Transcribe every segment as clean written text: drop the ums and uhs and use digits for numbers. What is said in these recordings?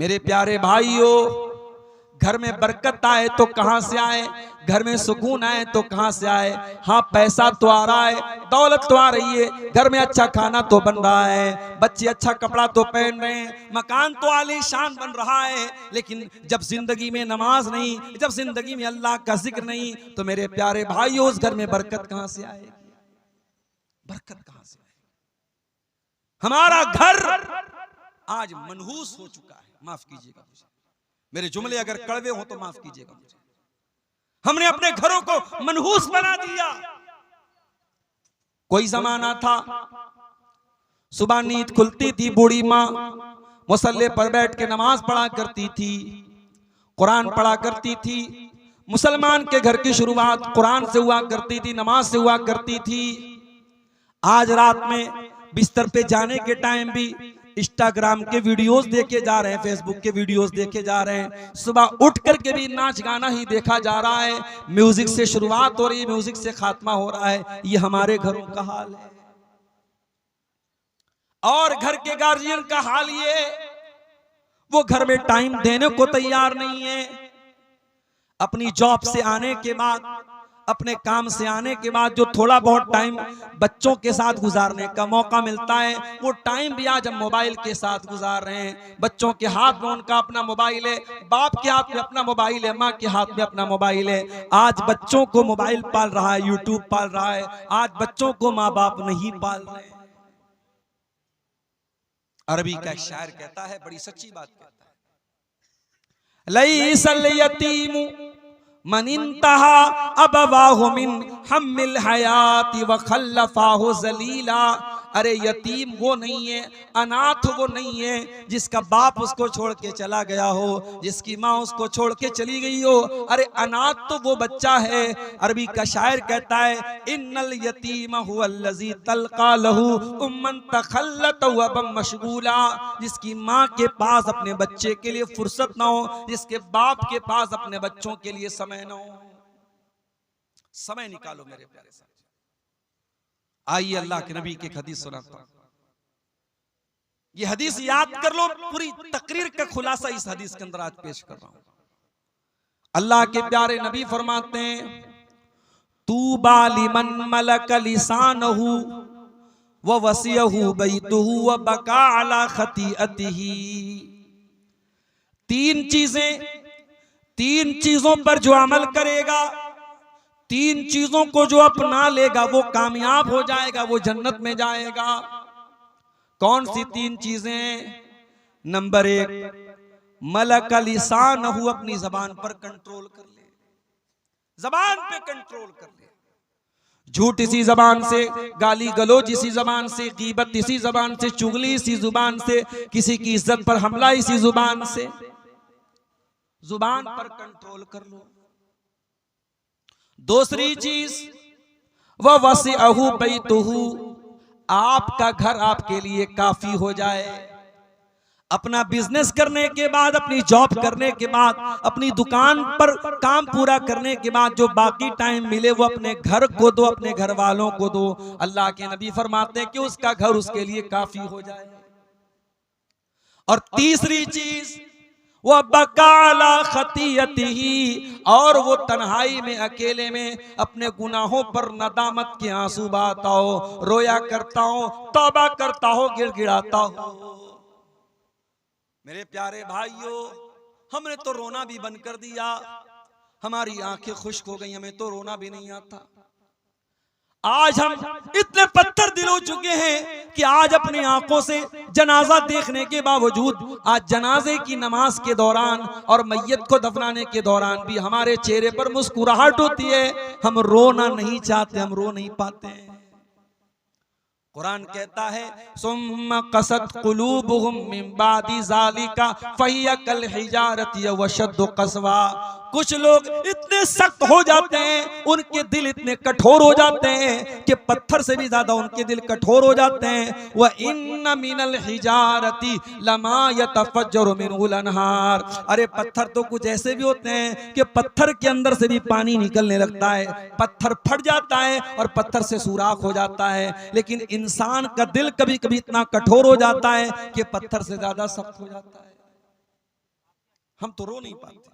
मेरे प्यारे भाइयों, घर में बरकत आए तो कहां से आए, घर में सुकून आए तो कहां से आए। हाँ, पैसा तो आ रहा है, दौलत तो आ रही है, घर में अच्छा खाना तो बन रहा है, बच्चे अच्छा कपड़ा तो पहन रहे हैं, मकान तो आलीशान बन रहा है, लेकिन जब जिंदगी में नमाज नहीं, जब जिंदगी में अल्लाह का जिक्र नहीं, तो मेरे प्यारे भाइयों उस घर में बरकत कहां से आएगी, बरकत कहां से आएगी। हमारा घर आज मनहूस हो चुका है, माफ कीजिएगा मुझे, मेरे जुमले अगर कड़वे हो तो माफ कीजिएगा मुझे। हमने अपने घरों को मनहूस बना दिया। कोई जमाना था, सुबह नींद खुलती थी, बूढ़ी माँ मुसल्ले पर बैठ के नमाज पढ़ा करती थी, कुरान पढ़ा करती थी। मुसलमान के घर की शुरुआत कुरान से हुआ करती थी, नमाज से हुआ करती थी। आज रात में बिस्तर पे जाने के टाइम भी इंस्टाग्राम के वीडियोस देखे जा रहे हैं, फेसबुक के वीडियोस देखे जा रहे हैं, सुबह उठ करके भी नाच गाना ही देखा जा रहा है, म्यूजिक से शुरुआत हो रही है, म्यूजिक से खात्मा हो रहा है। ये हमारे घरों का हाल है। और घर के गार्जियन का हाल ये, वो घर में टाइम देने को तैयार नहीं है। अपनी जॉब से आने के बाद, अपने काम से आने के बाद जो थोड़ा बहुत टाइम बच्चों के साथ गुजारने का मौका मिलता है, वो टाइम भी आज हम मोबाइल के साथ गुजार रहे हैं। बच्चों के हाथ में उनका अपना मोबाइल है, बाप के हाथ में अपना मोबाइल है, माँ के हाथ में अपना मोबाइल है। आज बच्चों को मोबाइल पाल रहा है, यूट्यूब पाल रहा है, आज बच्चों को माँ बाप नहीं पाल रहे। अरबी का एक शायर कहता है, बड़ी सच्ची बात कहता है, लईसल यतीमु मन इंतहा अबवाहु मिन हम्मिल हयाती व खल्लफाहु जलीला। अरे यतीम वो नहीं है, अनाथ वो नहीं है जिसका बाप उसको छोड़ के चला गया हो, जिसकी माँ उसको छोड़ के चली गई हो। अरे अनाथ तो वो बच्चा है। अरबी का शायर कहता है, इन्नल यतीम हुवल्लज़ी तल्का लहू उम्मन तखल्लत व बम मशगूला। जिसकी माँ के पास अपने बच्चे के लिए फुर्सत ना हो, जिसके बाप के पास अपने बच्चों के लिए समय ना हो। समय निकालो मेरे प्यारे साथ। आइए अल्लाह के नबी की एक हदीस सुनाता हूं। ये हदीस याद कर लो, पूरी तकरीर का खुलासा इस हदीस के अंदर आज पेश कर रहा हूं। अल्लाह के प्यारे नबी फरमाते हैं, तूबा लिमन मलक लिसानहु व वसियहु बैतुहु व बका अला खतीअतिही। तीन चीजों पर जो अमल करेगा, तीन चीजों को जो अपना लेगा, वो कामयाब हो जाएगा, वो जन्नत में जाएगा। कौन सी तीन चीजें? नंबर एक, मलक लिसानहु, अपनी जबान पर कंट्रोल कर ले, जबान पे कंट्रोल कर ले। झूठ इसी जबान से, गाली गलोच इसी जबान से, गीबत इसी जबान से, चुगली इसी जुबान से, किसी की इज्जत पर हमला इसी जुबान से। जुबान पर कंट्रोल कर लो। दूसरी चीज, वह वसिअहु बैतुहु, आपका घर आपके लिए काफी हो जाए। अपना बिजनेस करने के बाद, अपनी जॉब करने के बाद, अपनी दुकान पर काम पूरा करने के बाद जो बाकी टाइम मिले वो अपने घर को दो, अपने घर वालों को दो। अल्लाह के नबी फरमाते हैं कि उसका घर उसके लिए काफी हो जाए। और तीसरी चीज, वह बकाला खतीयतिही, और वो तन्हाई में, अकेले में अपने गुनाहों पर नदामत के आंसू बहाता हो, रोया करता हो, तौबा करता हो, गिड़गिड़ाता हो। मेरे प्यारे भाइयों, हमने तो रोना भी बंद कर दिया, हमारी आंखें खुश्क हो गई, हमें तो रोना भी नहीं आता। आज हम इतने पत्थर दिल हो चुके हैं कि आज अपनी आंखों से जनाजा देखने के बावजूद, आज जनाजे की नमाज के दौरान और मैयत को दफनाने के दौरान भी हमारे चेहरे पर मुस्कुराहट होती है। हम रोना नहीं चाहते, हम रो नहीं पाते हैं। कुरान कहता है, सुम्मा कसत कुलूबुहुम मिन बादी ज़ालिका फहिया कल हिजारति व शद्दु कसवा। कुछ लोग इतने सख्त हो जाते हैं, उनके दिल इतने कठोर हो जाते हैं कि पत्थर से भी ज्यादा उनके दिल कठोर हो जाते हैं। व इन्न मिनल हिजारति लमा यतफज्जरु मिनहुल अनहार। अरे पत्थर तो कुछ ऐसे भी होते हैं कि पत्थर के अंदर से भी पानी निकलने लगता है, पत्थर फट जाता है और पत्थर से सुराख हो जाता है। लेकिन इंसान का दिल कभी कभी इतना कठोर हो जाता है कि पत्थर से ज्यादा सख्त हो जाता है। हम तो रो नहीं पाते।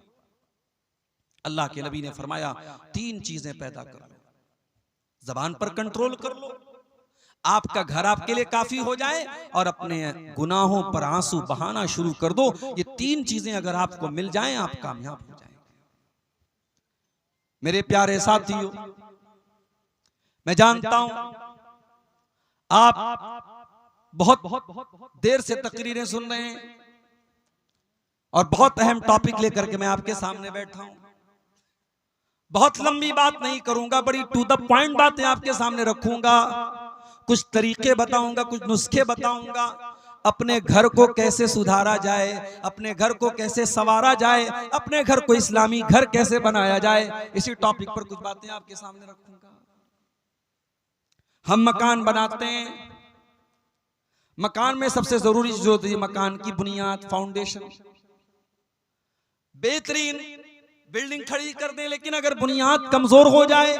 अल्लाह के नबी ने फरमाया 3 चीजें पैदा कर लो, जबान पर कंट्रोल कर लो, आपका घर आपके लिए काफी हो जाए, और अपने गुनाहों पर आंसू बहाना शुरू कर दो। ये 3 चीजें अगर आपको मिल जाएं, आप कामयाब हो जाएंगे। मेरे प्यारे साथियों, मैं जानता हूं आप बहुत देर से तकरीरें सुन रहे हैं और बहुत अहम टॉपिक लेकर के मैं आपके सामने बैठा हूं। बहुत लंबी बात नहीं करूंगा, बड़ी टू द पॉइंट बातें आपके सामने रखूंगा। कुछ तरीके बताऊंगा, कुछ नुस्खे बताऊंगा, अपने घर को कैसे सुधारा जाए, अपने घर को कैसे संवारा जाए, अपने घर को इस्लामी घर कैसे बनाया जाए। इसी टॉपिक पर कुछ बातें आपके सामने रखूंगा। हम मकान बनाते हैं, मकान में सबसे जरूरी चीज होती है मकान की बुनियाद, फाउंडेशन। बेहतरीन बिल्डिंग खड़ी कर दें, लेकिन अगर बुनियाद कमजोर हो जाए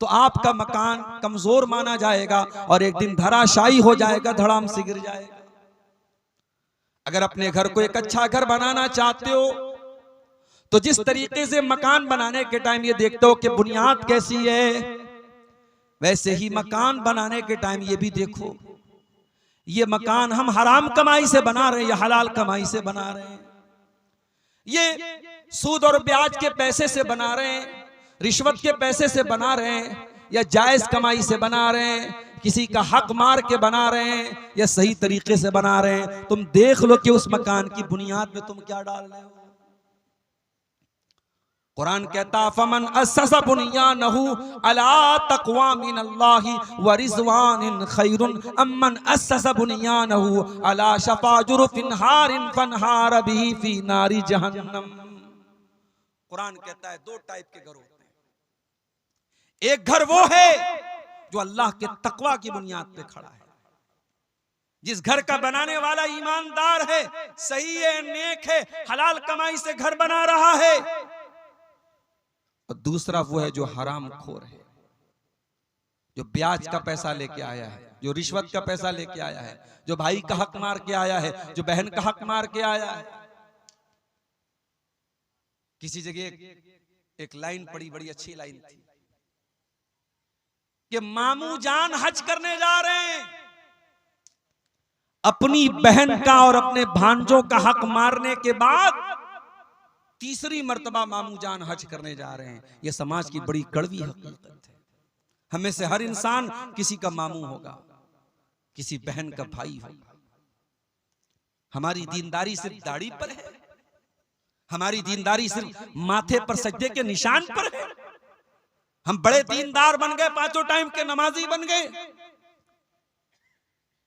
तो आपका मकान कमजोर माना जाएगा और एक दिन धराशायी हो जाएगा, धड़ाम से गिर जाएगा। अगर अपने घर को एक अच्छा घर बनाना चाहते हो तो जिस तरीके से मकान बनाने के टाइम ये देखते हो कि बुनियाद कैसी है, वैसे ही मकान बनाने के टाइम ये भी देखो ये मकान हम हराम कमाई से बना रहे हैं या हलाल कमाई से बना रहे हैं, ये सूद और ब्याज के पैसे से बना रहे हैं, रिश्वत के पैसे से बना रहे हैं, या जायज कमाई से बना रहे हैं, किसी का हक मार के बना रहे हैं, या सही तरीके से बना रहे हैं। तुम देख लो कि उस मकान की बुनियाद में तुम क्या डाल रहे हो। कुरान कहता फमन अस्ससा बुनियानहु अला तक़वा मिनल्लाहि व रिज़वानिन खैरुन अम्मन अस्ससा बुनियानहु अला शफ़ा जुरफिन हारिन फनहार बिही फी नारी जहन्नम। कुरान कहता है 2 टाइप के घर होते हैं। एक घर वो है जो अल्लाह के तकवा की बुनियाद पे खड़ा है, जिस घर का बनाने वाला ईमानदार है, सही है, नेक है, हलाल कमाई से घर बना रहा है। और दूसरा वो है जो हराम खोर है, जो ब्याज का पैसा लेके आया है, जो रिश्वत का पैसा लेके आया है, जो भाई का हक मार के आया है, जो बहन का हक मार के आया है। किसी जगह एक लाइन पड़ी, बड़ी अच्छी लाइन थी कि मामू जान हज करने जा रहे हैं, अपनी बहन का और अपने भांजों का हक मारने के बाद तीसरी मर्तबा मामू जान हज करने जा रहे हैं। यह समाज की बड़ी कड़वी हकीकत है। हमें से हर इंसान किसी का मामू होगा, किसी बहन का भाई होगा। हमारी दीनदारी सिर्फ दाढ़ी पर है, हमारी दीनदारी सिर्फ माथे पर सजदे के निशान पर है। हम बड़े दीनदार बन गए, 5 टाइम के नमाजी बन गए।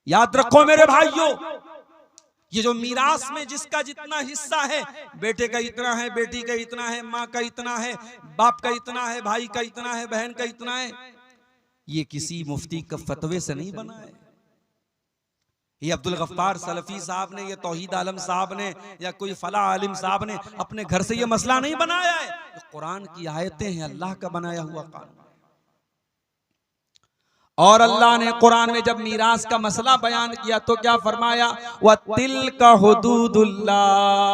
याद रखो मेरे भाइयों, ये जो मीरास में जिसका जितना हिस्सा है, बेटे का इतना है, बेटी का इतना है, माँ का इतना है, बाप का इतना है, भाई का इतना है, बहन का इतना है, ये किसी मुफ्ती का फतवे से नहीं बना है। ये अब्दुल गफ्फार सलफी साहब ने, ये तौहीद आलम साहब ने, या कोई फला आलिम साहब ने अपने घर से ये मसला नहीं बनाया है। तो कुरान की आयतें हैं, अल्लाह का बनाया हुआ कानून। और अल्लाह ने कुरान में जब मीरास का मसला बयान किया तो क्या फरमाया, व तिल्का हुदूदुल्लाह।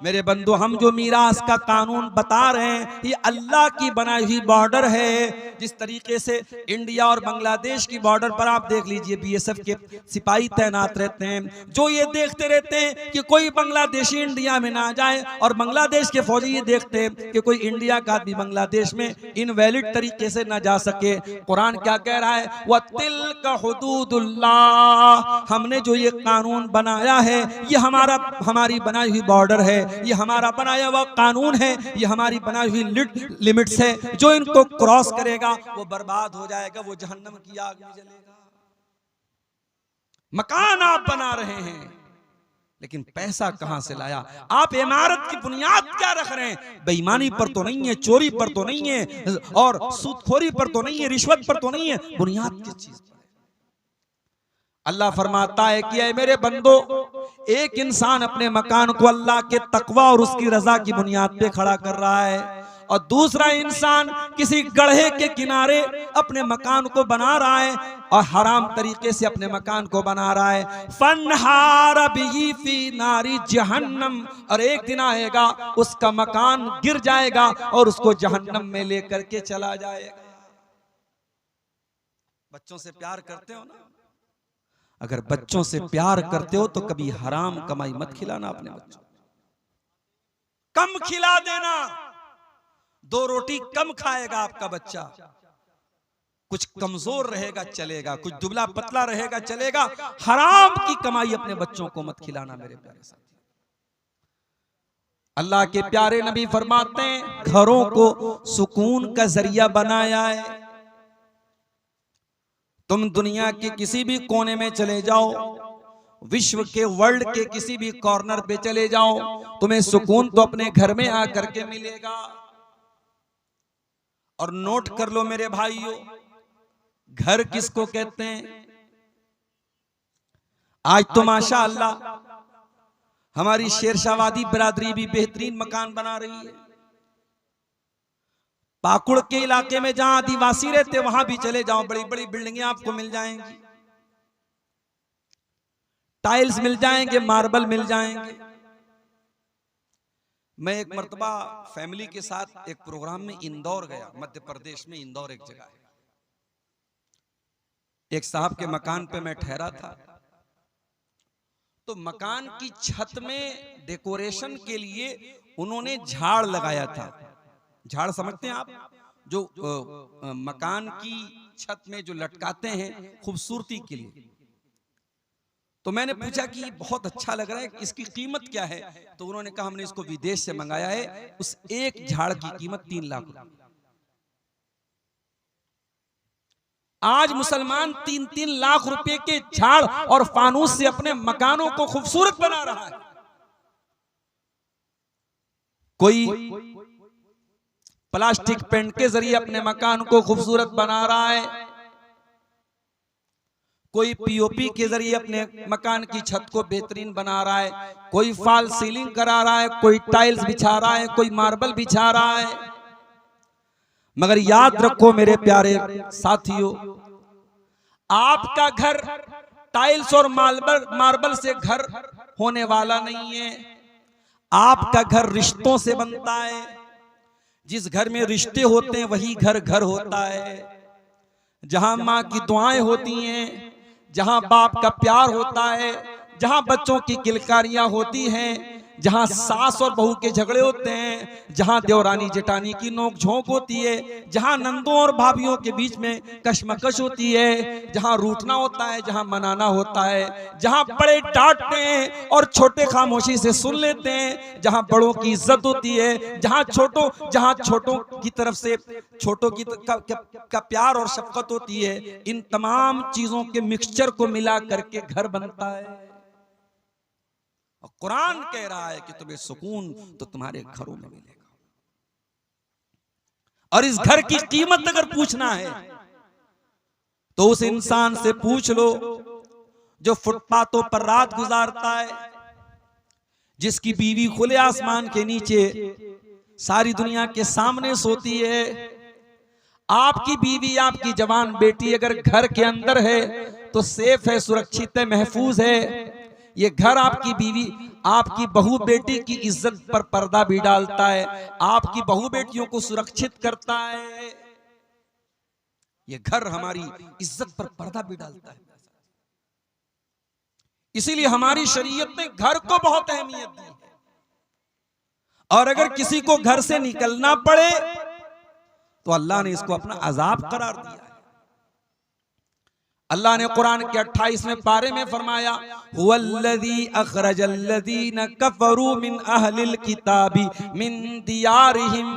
मेरे बंधु, हम जो मीरास का कानून बता रहे हैं ये अल्लाह की बनाई हुई बॉर्डर है। जिस तरीके से इंडिया और बांग्लादेश की बॉर्डर पर आप देख लीजिए बीएसएफ के सिपाही तैनात रहते हैं, जो ये देखते रहते हैं कि कोई बांग्लादेशी इंडिया में ना जाए, और बांग्लादेश के फौजी ये देखते हैं कि कोई इंडिया का आदमी बांग्लादेश में इनवैलिड तरीके से ना जा सके। कुरान क्या कह रहा है, व तिल्का हुदूदुल्लाह। हमने जो ये कानून बनाया है ये हमारी बनाई हुई बॉर्डर है, ये हमारा बनाया हुआ कानून है, ये हमारी बनाई हुई लिमिट्स है। जो इनको क्रॉस करेगा वो बर्बाद हो जाएगा, वो जहन्नम की आग में जलेगा। मकान आप बना रहे हैं, लेकिन पैसा कहां से लाया? आप इमारत की बुनियाद क्या रख रहे हैं? बेईमानी पर तो नहीं है, चोरी पर तो नहीं है, और सूदखोरी पर तो नहीं है, रिश्वत पर तो नहीं है। बुनियाद किस चीज पर है? अल्लाह फरमाता है कि ऐ मेरे बंदो, एक इंसान अपने मकान को अल्लाह के तकवा और उसकी रजा की बुनियाद पे खड़ा कर रहा है, और दूसरा इंसान किसी गड्ढे के किनारे अपने मकान को बना रहा है और हराम तरीके से अपने मकान को बना रहा है। फन्हार बिही फी नारी जहन्नम, और एक दिन आएगा उसका मकान गिर जाएगा और उसको जहन्नम में लेकर के चला जाएगा। बच्चों से प्यार करते हो ना? अगर बच्चों से प्यार करते हो तो कभी हराम कमाई मत खिलाना अपने बच्चों, कम खिला देना। 2 रोटी कम खाएगा आपका बच्चा, कुछ कमजोर रहेगा चलेगा, कुछ दुबला पतला रहेगा चलेगा। हराम की कमाई अपने बच्चों को मत खिलाना मेरे प्यारे साथी। अल्लाह के प्यारे नबी फरमाते हैं घरों को सुकून का जरिया बनाया है। तुम दुनिया के किसी भी कोने में चले जाओ, विश्व के वर्ल्ड के किसी भी कॉर्नर पे चले जाओ, तुम्हें सुकून तो अपने घर में आकर के मिलेगा। और नोट कर लो मेरे भाइयों, घर किसको कहते हैं? आज तो माशाअल्लाह हमारी शेरशाहवादी बिरादरी भी बेहतरीन मकान बना रही है। पाकुड़ के इलाके में जहां आदिवासी रहते वहां भी चले जाओ, बड़ी बड़ी बिल्डिंगें आपको मिल जाएंगी, टाइल्स मिल जाएंगे, मार्बल मिल जाएंगे। मैं एक मर्तबा फैमिली के साथ एक प्रोग्राम में इंदौर गया, मध्य प्रदेश में इंदौर एक जगह है। एक साहब के मकान पे मैं ठहरा था, तो मकान की छत में डेकोरेशन के लिए उन्होंने झाड़ लगाया था। झाड़ समझते हैं आप, जो मकान की छत में जो लटकाते हैं खूबसूरती के लिए। तो मैंने पूछा कि बहुत अच्छा लग रहा है, इसकी कीमत क्या है? तो उन्होंने कहा हमने इसको विदेश से मंगाया है, उस एक झाड़ की कीमत 3 लाख रुपए। आज मुसलमान 3-3 लाख रुपए के झाड़ और फानूस से अपने मकानों को खूबसूरत बना रहा है। कोई प्लास्टिक पेंट के जरिए अपने मकान को खूबसूरत बना रहा है, कोई पीओपी के जरिए अपने मकान की छत को बेहतरीन बना रहा है, कोई फॉल सीलिंग करा रहा है, कोई टाइल्स बिछा रहा है, कोई मार्बल बिछा रहा है। मगर याद रखो मेरे प्यारे साथियों, आपका घर टाइल्स और मार्बल से घर होने वाला नहीं है। आपका घर रिश्तों से बनता है। जिस घर में रिश्ते होते हैं वही घर घर होता है। जहां माँ की दुआएं होती हैं, जहां बाप का प्यार होता है, जहां बच्चों की किलकारियां होती हैं, जहां सास और बहू के झगड़े होते हैं, जहां देवरानी जेठानी की नोकझोंक होती है, जहां नंदों और भाभियों के बीच में कशमकश होती है, जहां रूठना होता है, जहां मनाना होता है, जहां बड़े डांटते हैं और छोटे खामोशी से सुन लेते हैं, जहां बड़ों की इज्जत होती है, जहां छोटों की तरफ से छोटों की का प्यार और शफकत होती है, इन तमाम चीजों के मिक्सचर को मिला करके घर बनता है। और कुरान कह रहा है कि तुम्हें सुकून तो तुम्हारे घरों में मिलेगा। और इस घर की कीमत अगर पूछना है तो उस इंसान से पूछ लो जो फुटपाथों पर रात गुजारता है, जिसकी बीवी खुले आसमान के नीचे सारी दुनिया के सामने सोती है। आपकी बीवी, आपकी जवान बेटी अगर घर के अंदर है तो सेफ है, सुरक्षित है, महफूज है। ये घर आपकी बीवी, आपकी बहू बेटी की इज्जत पर पर्दा भी डालता है, आपकी बहू बेटियों को सुरक्षित करता है। ये घर हमारी इज्जत पर पर्दा भी डालता है। इसीलिए हमारी शरीयत ने घर को बहुत अहमियत दी है। और अगर किसी को घर से निकलना पड़े तो अल्लाह ने इसको अपना अजाब करार दिया है। अल्लाह ने कुरान के 28वें पारे में फरमाया, हुवल्लज़ी अखरजल्लज़ीना कफरू मिन अहलिल किताबी मिन दियारिहिम।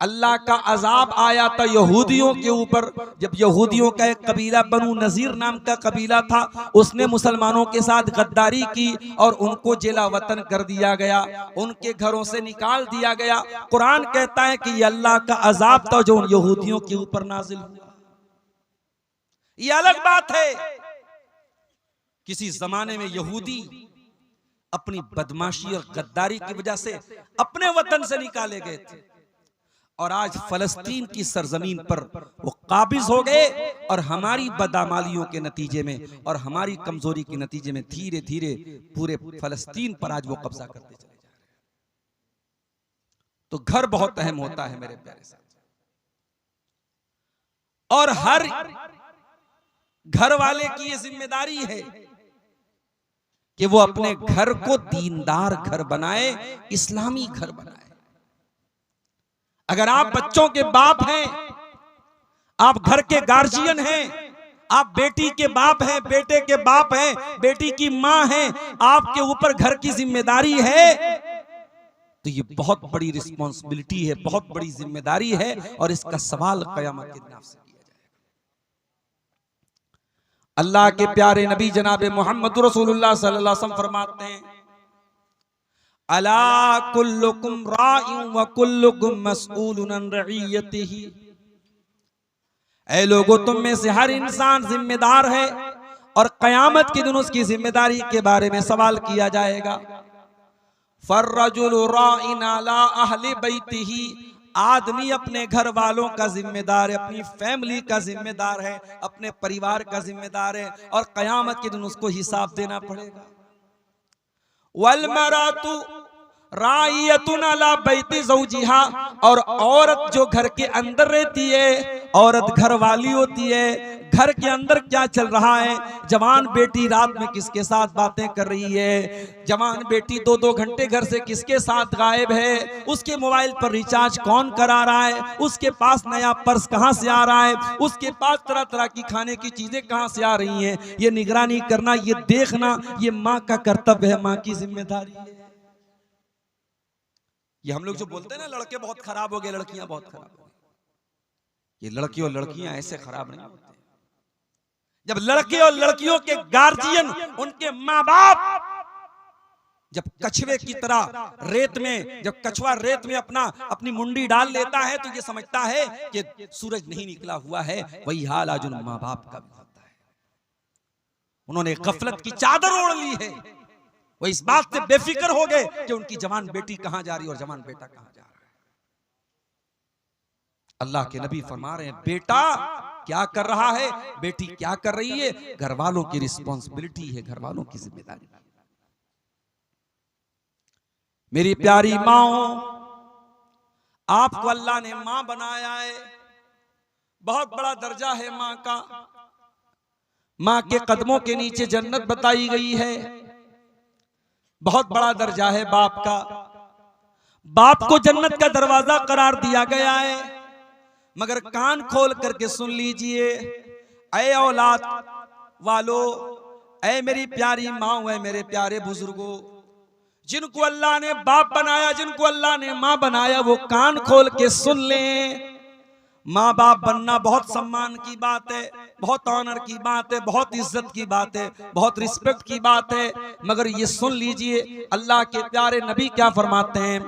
अल्लाह का अजाब आया था यहूदियों के ऊपर, जब यहूदियों का एक कबीला बनु नजीर नाम का कबीला था, उसने मुसलमानों के साथ गद्दारी की और उनको जिला वतन कर दिया गया, उनके घरों से निकाल दिया गया। कुरान कहता है कि ये अल्लाह का अजाब था जो उन यहूदियों के ऊपर नाजिल हुआ। ये अलग बात है, किसी जमाने में यहूदी अपनी बदमाशी और गद्दारी की वजह से अपने वतन से निकाले गए थे। और आज फलस्तीन की सरजमीन पर वो काबिज हो गए और हमारी बदआमालियों के नतीजे में और हमारी कमजोरी के नतीजे में धीरे धीरे पूरे फलस्तीन पर आज वो कब्जा करते चले जा रहे हैं। तो घर बहुत अहम होता है मेरे प्यारे साथ, और हर घर वाले की ये जिम्मेदारी है कि वो अपने घर को दीनदार घर बनाए, इस्लामी घर बनाए। अगर आप बच्चों के बाप हैं, आप घर के गार्जियन हैं, आप बेटी के बाप हैं, बेटे के बाप हैं, बेटी की मां हैं, आपके ऊपर घर की जिम्मेदारी है, तो ये बहुत बड़ी रिस्पॉन्सिबिलिटी है, बहुत बड़ी जिम्मेदारी है, और इसका सवाल क़यामत के दिन आपसे किया जाएगा। अल्लाह के प्यारे नबी जनाब मोहम्मद रसूलुल्लाह सल्लल्लाहु अलैहि वसल्लम फरमाते हैं, अला कुल्लुकुम राइउन व कुल्लुकुम मसऊलुन अन रइयतिही। ऐ लोगों, तुम में से हर इंसान जिम्मेदार है और कयामत के दिन उसकी जिम्मेदारी के बारे में सवाल किया जाएगा। फर्रजुलु राइन अला अहली बैतिही। आदमी अपने घर वालों का जिम्मेदार है, अपनी फैमिली का जिम्मेदार है, अपने परिवार का जिम्मेदार है, और कयामत के दिन उसको हिसाब देना पड़ेगा। वल मरातु राइयतुन अला बैति ज़ौजिहा। और औरत जो घर के अंदर रहती है, औरत घर वाली होती है, घर के अंदर क्या चल रहा है, जवान बेटी रात में किसके साथ बातें कर रही है, जवान बेटी 2-2 घंटे घर से किसके साथ गायब है, उसके मोबाइल पर रिचार्ज कौन करा रहा है, उसके पास नया पर्स कहां से आ रहा है, उसके पास तरह तरह की खाने की चीजें कहां से आ रही हैं, ये निगरानी करना, ये देखना, ये माँ का कर्तव्य है, माँ की जिम्मेदारी है। ये हम लोग जो बोलते हैं ना, लड़के बहुत खराब हो गए, लड़कियां बहुत खराब हो गई, ये लड़के और लड़कियां ऐसे खराब नहीं होते। जब लड़के और लड़कियों के गार्जियन, उनके माँ बाप जब कछुए की तरह रेत में, जब कछुआ रेत में अपनी मुंडी डाल लेता है तो ये समझता है कि सूरज नहीं निकला हुआ है, वही हाल आज उन माँ बाप का भी होता है। उन्होंने गफलत की चादर ओढ़ ली है, वो इस बात से बेफिक्र हो गए कि उनकी जवान बेटी कहां जा रही है और जवान बेटा कहां जा रहा है। अल्लाह के नबी फरमा रहे हैं, बेटा क्या कर रहा है, बेटी क्या कर रही है, घर वालों की रिस्पॉन्सिबिलिटी है, घर वालों की जिम्मेदारी है। मेरी प्यारी माओ, आपको अल्लाह ने मां बनाया है, बहुत बड़ा दर्जा है मां का। मां के कदमों के नीचे जन्नत बताई गई है, बहुत बड़ा दर्जा है बाप का। बाप को जन्नत का दरवाजा करार दिया गया है, मगर कान खोल करके सुन लीजिए, ऐ औलाद वालो, ऐ मेरी प्यारी माँ, ऐ मेरे प्यारे बुजुर्गों, जिनको अल्लाह ने बाप बनाया, जिनको अल्लाह ने माँ बनाया, वो कान खोल के सुन लें। माँ बाप बनना बहुत सम्मान की बात है, बहुत ऑनर की बात है, बहुत इज्जत की बात है, बहुत रिस्पेक्ट की बात है, मगर ये सुन लीजिए अल्लाह के प्यारे नबी क्या फरमाते हैं,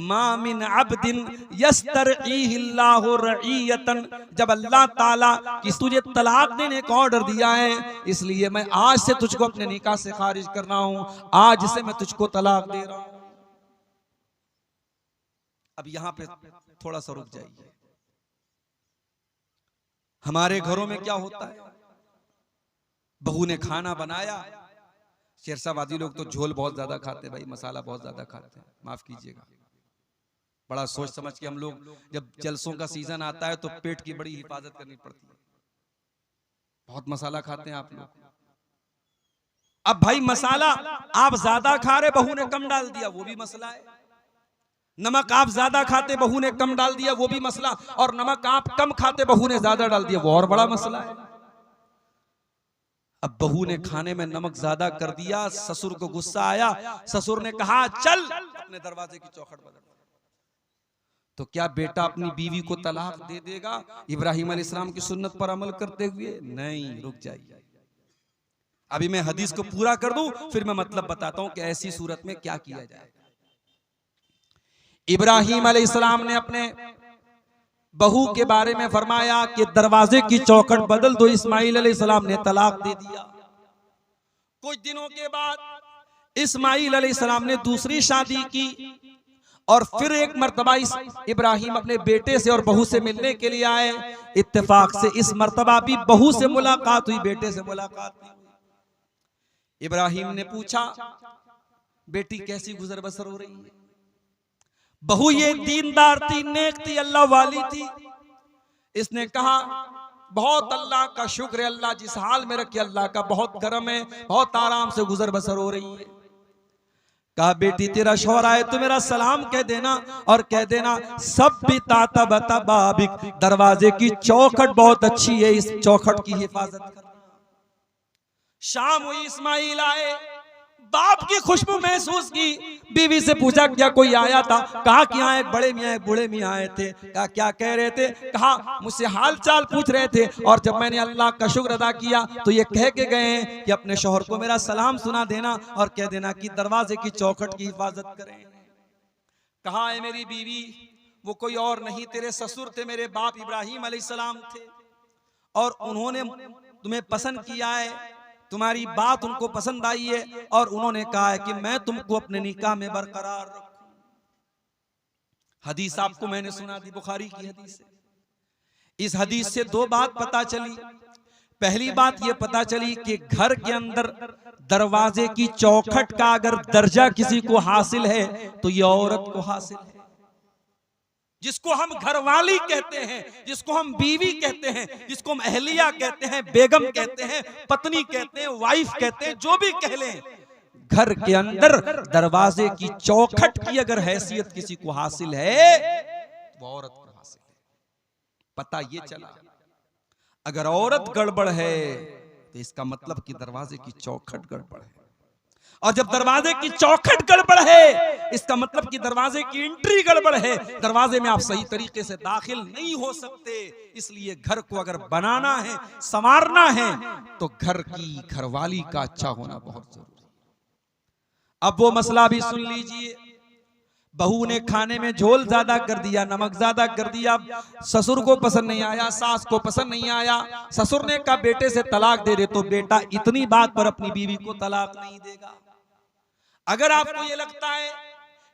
मा मिन अब्दिन यस्तरईहिल्लाहु रईयतन। जब अल्लाह ताला कि तुझे तलाक देने का ऑर्डर दिया है, इसलिए मैं आज से तुझको अपने निकाह से खारिज कर रहा हूं, आज से मैं तुझको तलाक दे रहा हूं। अब यहां पे थोड़ा सा रुक जाइए। हमारे घरों में क्या होता है, बहू ने खाना बनाया, शेरशाबादी लोग तो झोल बहुत ज्यादा खाते हैं भाई, मसाला बहुत ज्यादा खाते हैं, माफ कीजिएगा, बड़ा सोच समझ के हम लोग, जब जलसों का सीजन आता है तो पेट की बड़ी हिफाजत करनी पड़ती है, बहुत मसाला खाते हैं आप लोग। अब भाई मसाला आप ज्यादा खा रहे, बहू ने कम डाल दिया, वो भी मसला है। नमक आप ज्यादा खाते, बहू ने कम डाल दिया, वो भी मसला, और नमक आप कम खाते, बहू ने ज्यादा डाल दिया, वो और बड़ा मसला है। अब बहू ने खाने में नमक ज्यादा कर दिया, ससुर को गुस्सा आया, ससुर ने कहा चल अपने दरवाजे की चौखट बदल। तो क्या बेटा अपनी बीवी को तलाक दे देगा इब्राहिम अलैहिस्सलाम की सुन्नत पर अमल करते हुए? नहीं, रुक जाइए, अभी मैं हदीस को पूरा कर दूं, फिर मैं मतलब बताता हूं कि ऐसी सूरत में क्या किया जाए। इब्राहिम अलैहिस्सलाम ने अपने बहू के बारे में फरमाया कि दरवाजे की चौखट बदल दो। इस्माइल अलैहिस्सलाम ने तलाक दे दिया। कुछ दिनों के बाद इस्माइल अलैहिस्सलाम ने दूसरी शादी की और फिर एक मर्तबा इब्राहिम अपने बेटे से और बहू से मिलने के लिए आए। इत्तेफाक से इस मर्तबा भी बहू से मुलाकात हुई, बेटे से मुलाकात नहीं हुई। इब्राहिम ने पूछा, बेटी कैसी गुजर बसर हो रही है? बहू ये दीनदार थी, नेक थी, अल्लाह वाली थी। इसने कहा, बहुत अल्लाह का शुक्र है, अल्लाह जिस हाल में रखे अल्लाह का बहुत करम है, बहुत आराम से गुजर बसर हो रही है। कहा, बेटी तेरा शौहर आए तो मेरा सलाम कह देना और कह देना सब भी ताता बता बाबिक, दरवाजे की चौखट बहुत अच्छी है, इस चौखट की हिफाजत करना। शाम हुई, इस्माइल आए, बाप की खुशबू महसूस की। बीवी से पूछा, क्या कोई आया था? कहा कि यहाँ एक बड़े मियाँ एक बूढ़े मियाँ आए थे। कहा, क्या कह रहे थे? कहा, मुझसे हाल चाल पूछ रहे थे और जब मैंने अल्लाह का शुक्र अदा किया तो ये कह के गए हैं कि अपने शौहर को मेरा सलाम सुना देना और कह देना कि दरवाजे की चौखट की हिफाजत करें। कहा, है मेरी बीवी, वो कोई और नहीं तेरे ससुर थे, मेरे बाप इब्राहिम अलैहिस्सलाम थे और उन्होंने तुम्हें पसंद किया है, तुम्हारी बात उनको पसंद आई है और उन्होंने कहा है कि मैं तुमको अपने निकाह में बरकरार रखूं। हदीस आपको मैंने सुना दी, बुखारी की हदीस है। इस हदीस से दो बात पता चली। पहली बात यह पता चली कि घर के अंदर दरवाजे की चौखट का अगर दर्जा किसी को हासिल है तो यह औरत को हासिल है। जिसको हम घरवाली कहते हैं, जिसको हम बीवी कहते हैं, जिसको हम अहलिया कहते हैं, बेगम कहते हैं, पत्नी कहते हैं, वाइफ कहते हैं, जो भी कह लें, घर के अंदर दरवाजे की चौखट की अगर हैसियत किसी को हासिल है तो औरत को हासिल है। पता ये चला, अगर औरत गड़बड़ है तो इसका मतलब कि दरवाजे की चौखट गड़बड़ है, और जब दरवाजे की चौखट गड़बड़ है इसका मतलब कि दरवाजे की एंट्री गड़बड़ है, दरवाजे में आप सही तरीके से दाखिल नहीं हो सकते। इसलिए घर को अगर बनाना है, संवारना है तो घर की घरवाली का अच्छा होना बहुत जरूरी है। अब वो मसला भी सुन लीजिए। बहू ने खाने में झोल ज्यादा कर दिया, नमक ज्यादा कर दिया, ससुर को पसंद नहीं आया, सास को पसंद नहीं आया। ससुर ने कहा बेटे से तलाक दे दे, तो बेटा इतनी बात पर अपनी बीवी को तलाक नहीं देगा। अगर आपको ये लगता है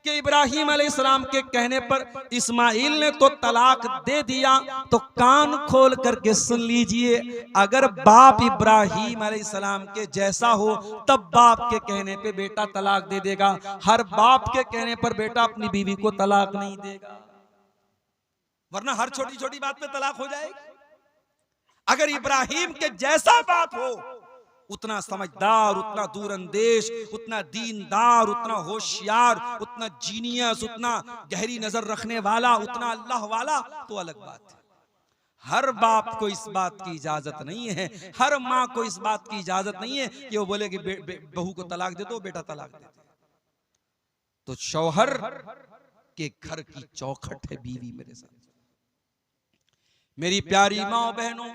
कि इब्राहिम अलैहिस्सलाम के कहने पर इस्माइल ने तो तलाक दे दिया, तो कान खोल करके सुन लीजिए, अगर बाप इब्राहिम अलैहिस्सलाम के जैसा हो तब बाप के कहने पे बेटा तलाक दे देगा। हर बाप के कहने पर बेटा अपनी बीवी को तलाक नहीं देगा, वरना हर छोटी छोटी बात पे तलाक हो जाएगी। अगर इब्राहिम के जैसा बाप हो, उतना समझदार, उतना दूरअंदेश, उतना दीनदार, उतना होशियार, उतना जीनियस, उतना गहरी नजर रखने वाला, उतना अल्लाह वाला, तो अलग बात है। हर बाप को इस बात की इजाजत नहीं है, हर माँ को इस बात की इजाजत नहीं है कि वो बोले कि बहू को तलाक दे दो, बेटा तलाक दे दो। तो शौहर के घर की चौखट है बीवी। मेरे साथ मेरी प्यारी माँ बहनों,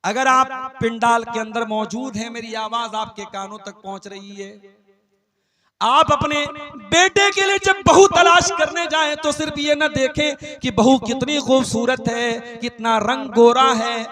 अगर आप पिंडाल के अंदर मौजूद हैं, मेरी आवाज आपके कानों तक पहुंच रही है, आप अपने बेटे के लिए जब बहू तलाश करने जाएं तो सिर्फ ये ना देखें कि बहू कितनी खूबसूरत है, कितना रंग गोरा है,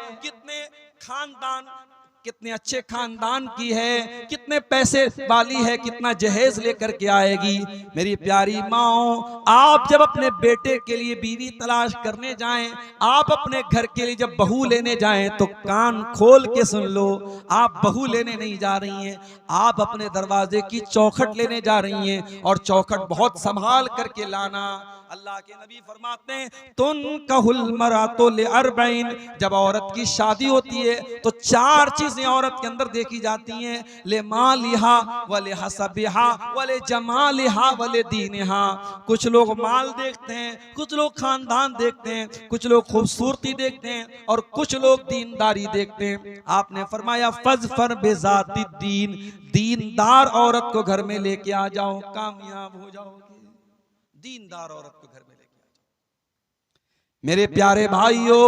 कितने अच्छे खानदान की है, कितने पैसे वाली है, कितना जहेज लेकर के आएगी। मेरी प्यारी माँ, आप जब अपने बेटे के लिए बीवी तलाश करने जाएं, आप अपने घर के लिए जब बहू लेने जाएं तो कान खोल के सुन लो, आप बहू लेने नहीं जा रही हैं, आप अपने दरवाजे की चौखट लेने जा रही हैं, और चौखट बहुत संभाल करके लाना। अल्लाह के नबी फरमाते हैं, तुन कहल मरातो ले अरबईन, जब औरत की शादी होती है तो चार चीजें औरत के अंदर देखी जाती हैं, ले मालिहा वले हसबिहा वले जमालिहा वले दीनिहा। कुछ लोग माल देखते हैं, कुछ लोग खानदान देखते हैं, कुछ लोग खूबसूरती देखते हैं, और कुछ लोग दीनदारी देखते हैं। आपने फरमाया फज़फर बेज़ाती दीन, दीनदार औरत को घर में लेके आ जाओ, कामयाब हो जाओगे। दीनदार औरत को घर में लेके आ जाओ। मेरे प्यारे भाइयों,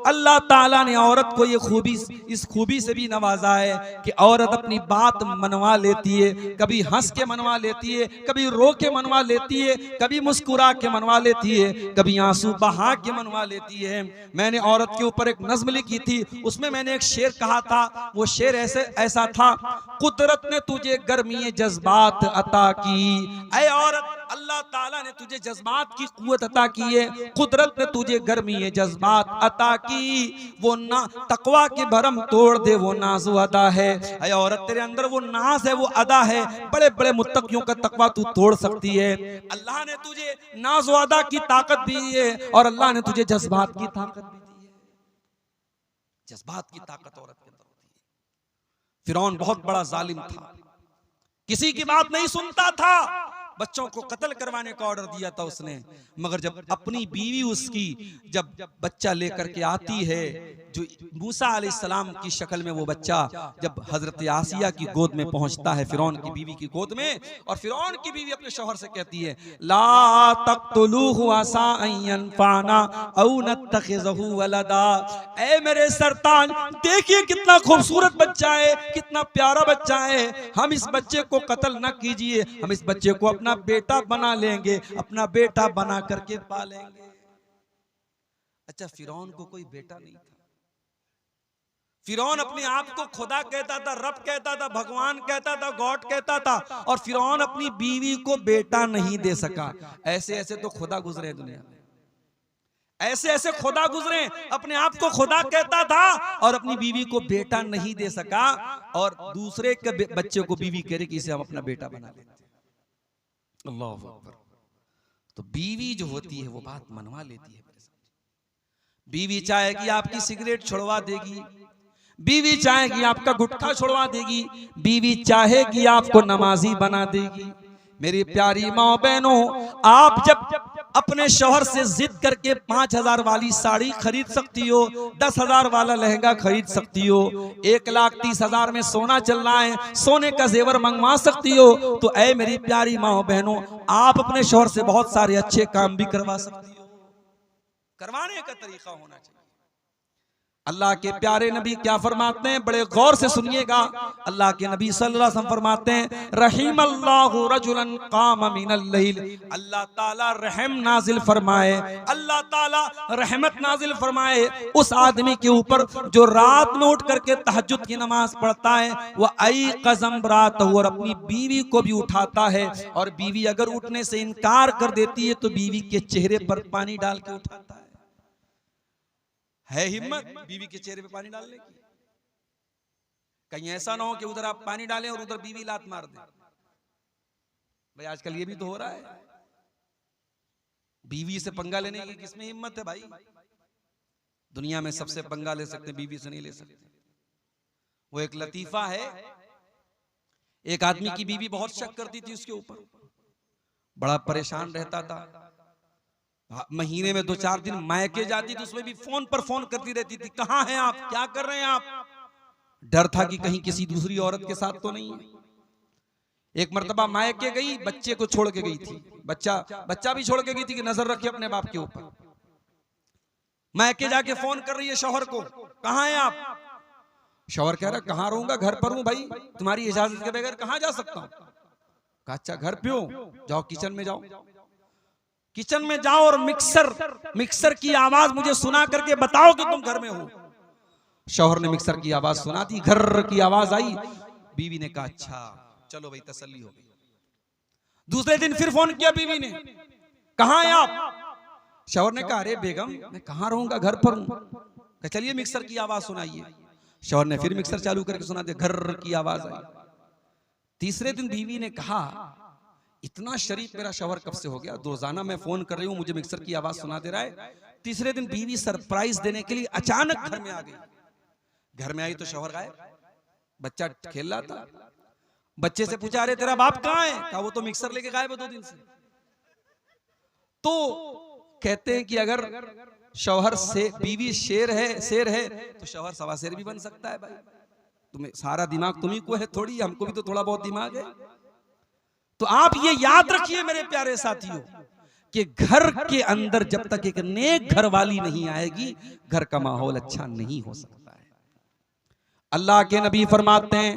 अल्लाह ताला ने औरत को ये खूबी, इस खूबी से भी नवाजा है कि औरत अपनी बात मनवा लेती है, कभी हंस के मनवा लेती है, कभी रो के मनवा लेती है, कभी मुस्कुरा के मनवा लेती है, कभी आंसू बहा के मनवा लेती है। मैंने औरत के ऊपर एक नज्म लिखी थी, उसमें मैंने एक शेर कहा था, वो शेर ऐसा था, कुदरत ने तुझे गर्मी जज्बात अता की, ऐ औरत अल्लाह अल्लाह ताला ने तुझे जज्बात की कुव्वत अता की है, कुदरत ने तुझे गर्मी जज्बात अता की, वो ना तकवा के भरम तोड़ दे, वो नाज़ अदा है। अय औरत तेरे अंदर वो नाज है, वो अदा है, बड़े बड़े मुत्तकियों का तकवा तू तोड़ सकती है। अल्लाह ने तुझे नाज अदा की ताकत दी है और अल्लाह ने तुझे जज्बात की ताकत भी दी है। जज्बात की ताकत औरत के अंदर होती है। फिरौन बहुत बड़ा जालिम था, किसी की बात नहीं सुनता था, बच्चों को कत्ल करवाने का ऑर्डर दिया था उसने। मगर जब अपनी बीवी उसकी जब बच्चा लेकर के आती है, जो मूसा अलैहिस्सलाम की शक्ल में वो बच्चा जब हजरत आसिया की गोद में पहुंचता है, फिरौन की बीवी की गोद में, और फिरौन की बीवी अपने शौहर से कहती है, ला तक़्तुलूहु असा अन यनफ़अना औ नत्तख़िज़हु वलदा। ऐ मेरे सरताज, देखिए कितना खूबसूरत बच्चा है, कितना प्यारा बच्चा है, हम इस बच्चे को कत्ल न कीजिए, हम इस बच्चे को अपना बेटा बना लेंगे, अपना बेटा बना करके पालेंगे। अच्छा, फिरौन को कोई बेटा नहीं था। फिरौन अपने आप को खुदा कहता था, रब कहता था, भगवान कहता था, गॉड कहता था, और फिरौन अपनी बीवी को बेटा नहीं दे सका। ऐसे ऐसे तो खुदा गुजरे दुनिया में, ऐसे ऐसे खुदा गुजरे, अपने आप को खुदा कहता था और अपनी बीवी को बेटा नहीं दे सका, और दूसरे के बच्चे को बीवी कह रही कि इसे हम अपना बेटा बना लेते। अल्लाह अकबर। तो बीवी जो होती है वो बात मनवा लेती है। बीवी चाहेगी आपकी सिगरेट छुड़वा देगी, बीवी चाहेगी आपका गुटखा छुड़वा देगी, बीवी चाहेगी आपको नमाजी बना देगी। मेरी प्यारी माँ बहनों, आप जब अपने शौहर से जिद करके 5,000 वाली साड़ी खरीद सकती हो, 10,000 वाला लहंगा खरीद सकती हो, 1,30,000 में सोना चल रहा है, सोने का जेवर मंगवा सकती हो, तो ऐ मेरी प्यारी माँ बहनों, आप अपने शौहर से बहुत सारे अच्छे काम भी करवा सकती हो। करवाने का तरीका होना चाहिए। अल्लाह के प्यारे नबी क्या फरमाते हैं, बड़े गौर से सुनिएगा। अल्लाह के नबी सल्लल्लाहु अलैहि वसल्लम फरमाते हैं, रहीमल्लाहु रजुलन काम मिनल लैल। अल्लाह ताला रहम नाजिल फरमाए, अल्लाह ताला रहमत नाजिल फरमाए उस आदमी के ऊपर जो रात में उठ करके तहज्जुद की नमाज पढ़ता है, वह आई कज़म रात हो, और अपनी बीवी को भी उठाता है, और बीवी अगर उठने से इनकार कर देती है तो बीवी के चेहरे पर पानी डाल के उठाता है हिम्मत बीवी के चेहरे पे पानी डालने की? कहीं ऐसा ना हो कि उधर आप पानी डालें और उधर बीवी लात मार दे। भाई आजकल ये भी तो हो रहा है। बीवी से पंगा लेने की किसमें हिम्मत है भाई? दुनिया में सबसे पंगा ले सकते, बीवी से नहीं ले सकते। वो एक लतीफा है, एक आदमी की बीवी बहुत शक करती थी उसके ऊपर, बड़ा परेशान रहता था, महीने में 2-4 दिन मायके जाती तो उसमें भी फोन पर फोन करती रहती थी, कहाँ हैं आप, क्या कर रहे हैं आप? डर था कि कहीं किसी दूसरी औरत के साथ तो नहीं है। एक मर्तबा मायके गई, बच्चे को छोड़ के गई थी, बच्चा भी छोड़ के गई थी कि नजर रखे अपने बाप के ऊपर। मायके जाके फोन कर रही है शौहर को, कहाँ हैं आप? शौहर कह रहा कहाँ रहूंगा, घर पर हूं भाई, तुम्हारी इजाजत के बगैर कहाँ जा सकता हूं? कहा अच्छा घर पे हो, जाओ किचन में जाओ, किचन में जाओ और मिक्सर की आवाज मुझे सुना करके बताओ कि तुम घर में हो। शौहर ने मिक्सर की आवाज सुना दी, घर की आवाज आई। बीवी ने कहा अच्छा चलो भाई तसल्ली हो गई। दूसरे दिन फिर फोन किया बीवी ने, कहाँ हैं आप? शौहर ने कहा अरे बेगम मैं कहाँ रहूंगा, घर पर हूं। चलिए मिक्सर की आवाज सुनाइए। शौहर ने फिर मिक्सर चालू करके सुना दिया, घर की आवाज आई। तीसरे दिन बीवी ने कहा इतना शरीफ मेरा शौहर कब से हो गया, रोजाना मैं फोन कर रही हूँ मुझे मिक्सर की आवाज सुना दे रहा है। तीसरे दिन बीवी सरप्राइज देने के लिए अचानक घर में आ गई। घर में आई तो शौहर गायब, बच्चा खेल रहा था। बच्चे से पूछा अरे तेरा बाप कहाँ है? कहा वो तो मिक्सर लेके गायब है 2 दिन से। तो कहते हैं कि अगर शौहर से बीवी शेर है तो शौहर सवा शेर भी बन सकता है भाई। तुम्हें सारा दिमाग तुम्ही को है थोड़ी, हमको भी तो थोड़ा बहुत दिमाग है। तो आप ये याद रखिए मेरे प्यारे साथियों कि घर के अंदर जब तक एक नेक घर वाली नहीं आएगी, घर का माहौल अच्छा नहीं हो सकता है। अल्लाह के नबी फरमाते हैं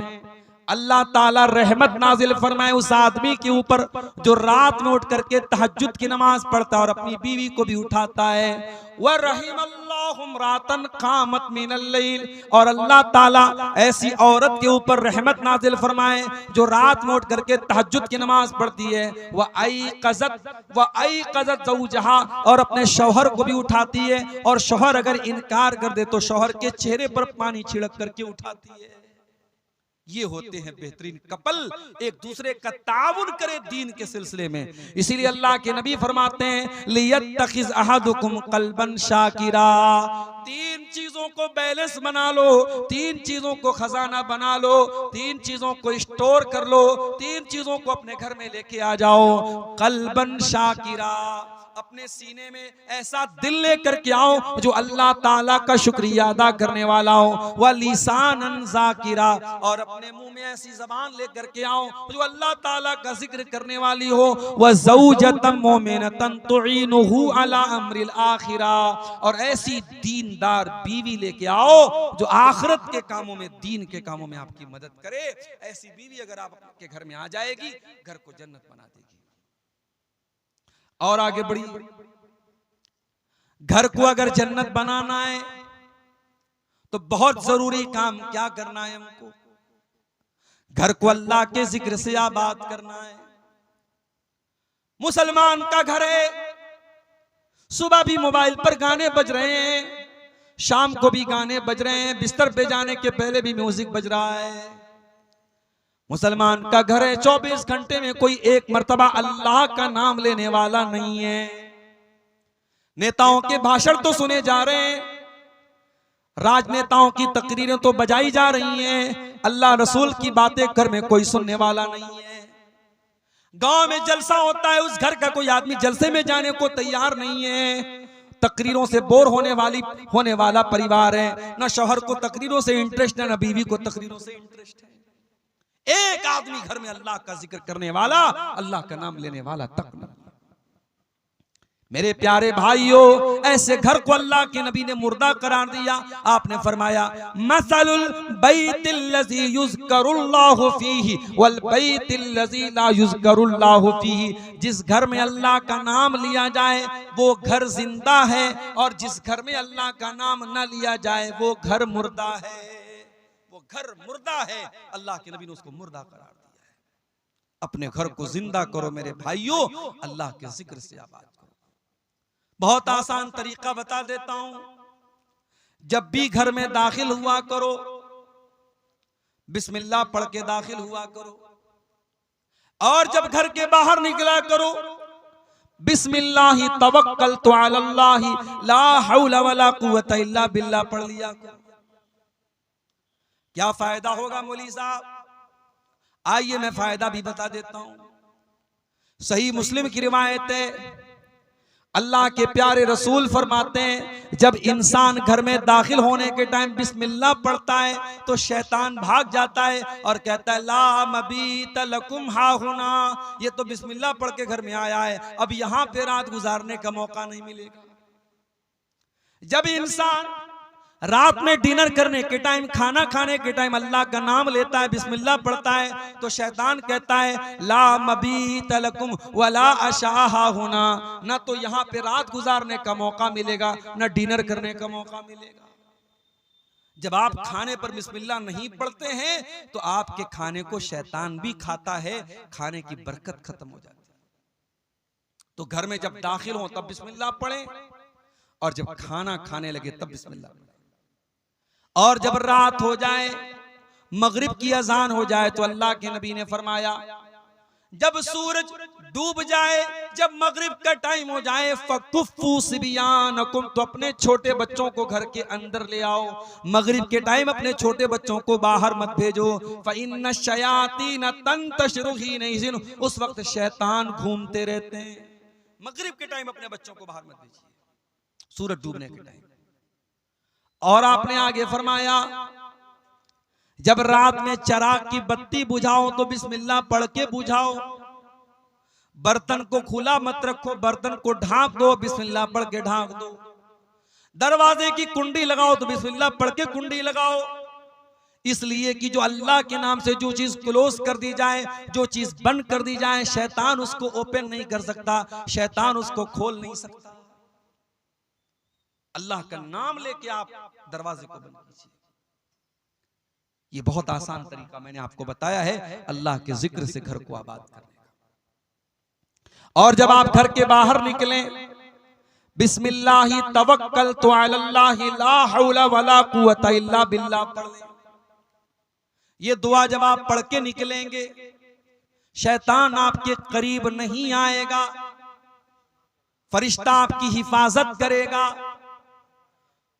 अल्लाह ताला रहमत नाजिल फरमाए उस आदमी के ऊपर जो रात में उठ करके तहज्जुद की नमाज पढ़ता है और अपनी बीवी को भी उठाता है। वह रहीमल्लाहु इम्रातन कामत मिनल लैल, और अल्लाह ताला ऐसी औरत के ऊपर रहमत नाजिल फरमाए जो रात में उठ करके तहज्जुद की नमाज पढ़ती है। व आई कज़त ज़ौजहा, और अपने शौहर को भी उठाती है, और शौहर अगर इनकार कर दे तो शौहर के चेहरे पर पानी छिड़क करके उठाती है। ये होते हैं बेहतरीन कपल, एक दूसरे का ताउन करे दीन के सिलसिले में। इसीलिए अल्लाह के नबी फरमाते हैं लियत्तखिज़ अहदुकुम क़ल्बन शाकिरा, तीन चीजों को बैलेंस बना लो, तीन चीजों को खजाना बना लो, तीन चीजों को स्टोर कर लो, तीन चीजों को अपने घर में लेके आ जाओ। क़ल्बन शाकिरा, अपने सीने में ऐसा दिल लेकर के आओ जो अल्लाह ताला का शुक्रिया अदा करने वाला हो। व लिसानन ज़ाकिरा, और अपने मुंह में ऐसी जबान लेकर के आओ जो अल्लाह ताला का जिक्र करने वाली हो। व ज़ौजतन मोमिनतन तुईनुहु अला अम्रिल आखिरा, और ऐसी दीनदार बीवी लेके आओ जो आखिरत के कामों में, दीन के कामों में आपकी मदद करे। ऐसी बीवी अगर आपके घर में आ जाएगी, घर को जन्नत बना देगी। और आगे बढ़ी, घर को अगर जन्नत बनाना है तो बहुत जरूरी काम क्या करना है हमको? घर को अल्लाह के जिक्र से आबाद करना है। मुसलमान का घर है, सुबह भी मोबाइल पर गाने बज रहे हैं, शाम को भी गाने बज रहे हैं, बिस्तर पे जाने के पहले भी म्यूजिक बज रहा है। मुसलमान का घर है, 24 घंटे में कोई एक मर्तबा अल्लाह का नाम लेने वाला नहीं है। नेताओं के भाषण तो सुने जा रहे हैं, राजनेताओं की तकरीरें तो बजाई जा रही हैं, अल्लाह रसूल की बातें घर में कोई सुनने वाला नहीं है। गांव में जलसा होता है, उस घर का कोई आदमी जलसे में जाने को तैयार नहीं है। तकरीरों से बोर होने वाला परिवार है, ना शौहर को तकरीरों से इंटरेस्ट है, ना बीवी को तकरीरों से इंटरेस्ट है। एक आदमी घर में अल्लाह का जिक्र करने वाला, अल्लाह का नाम लेने वाला तक नहीं। मेरे प्यारे भाइयों, ऐसे घर को अल्लाह के नबी ने मुर्दा करार दिया। आपने फरमाया मसलुल बैतिल्लज़ी युज़करुल्लाहु फीही वल बैतिल्लज़ी ला युज़करुल्लाहु फीही, जिस घर में अल्लाह का नाम लिया जाए वो घर जिंदा है, और जिस घर में अल्लाह का नाम न लिया जाए वो घर मुर्दा है। वो घर मुर्दा है, अल्लाह के नबी ने उसको मुर्दा करार दिया है। अपने घर को जिंदा करो मेरे भाइयों, अल्लाह के जिक्र से आबाद करो। बहुत आसान तरीका बता देता हूं, जब भी घर में दाखिल हुआ करो बिस्मिल्लाह पढ़ के दाखिल हुआ करो, और जब घर के बाहर निकला करो बिस्मिल्लाहि तवक्कलतु अलल्लाहि ला हौला वला कुव्वता इल्ला बिल्लाह पढ़ लिया करो। क्या फायदा होगा मौलवी साहब? आइए मैं फायदा भी बता देता हूं। सही मुस्लिम की रिवायत है, अल्लाह के प्यारे रसूल फरमाते हैं जब इंसान घर में दाखिल होने के टाइम बिस्मिल्लाह पढ़ता है तो शैतान भाग जाता है और कहता है ला मबीत लकुम हाहुना, ये तो बिस्मिल्लाह पढ़ के घर में आया है, अब यहां पे रात गुजारने का मौका नहीं मिलेगा। जब इंसान रात में डिनर करने के टाइम, खाना खाने के टाइम अल्लाह का नाम लेता है, बिस्मिल्लाह पढ़ता है, तो शैतान कहता है ला मबीत लकुम वला अशाहा होना, ना तो यहाँ पे रात गुजारने का मौका मिलेगा, ना डिनर करने का मौका मिलेगा। जब आप खाने पर बिस्मिल्लाह नहीं पढ़ते हैं तो आपके खाने को शैतान भी खाता है, खाने की बरकत खत्म हो जाती है। तो घर में जब दाखिल हो तब बिस्मिल्लाह पढ़ें, और जब खाना खाने लगे तब बिस्मिल्लाह पढ़ें। और जब रात हो जाए, मगरिब की अजान हो जाए, तो अल्लाह के नबी ने फरमाया जब सूरज डूब जाए, जब मगरिब का टाइम हो जाए, फकुफ्फू सिबियानकुम, तो अपने छोटे बच्चों को घर के अंदर ले आओ। मगरिब के टाइम अपने छोटे बच्चों को बाहर मत भेजो, फ़इन्न शयातीन तंतशिरु हीनइज़िन, उस वक्त शैतान घूमते रहते हैं। मगरिब के टाइम अपने बच्चों को बाहर मत भेजिए, सूरज डूबने के टाइम। और आपने आगे फरमाया जब रात में चराग की बत्ती बुझाओ तो बिस्मिल्लाह पढ़ के बुझाओ। बर्तन को खुला मत रखो, बर्तन को ढांक दो, बिस्मिल्लाह पढ़ के ढांक दो। दरवाजे की कुंडी लगाओ तो बिस्मिल्लाह पढ़ के कुंडी लगाओ, इसलिए कि जो अल्लाह के नाम से जो चीज क्लोज कर दी जाए, जो चीज बंद कर दी जाए, शैतान उसको ओपन नहीं कर सकता, शैतान उसको खोल नहीं सकता। अल्लाह का नाम लेके आप दरवाजे को बंद कीजिए। ये बहुत आसान तरीका मैंने आपको बताया है अल्लाह के जिक्र से घर को आबाद करने का। और जब आप घर के बाहर निकलें, बिस्मिल्लाहि तवक्कलतु अलल्लाहि ला हौला वला कुव्वता इल्ला बिल्लाह पढ़ लें। ये दुआ जब आप पढ़ के निकलेंगे, शैतान आपके करीब नहीं आएगा, फरिश्ता आपकी हिफाजत करेगा।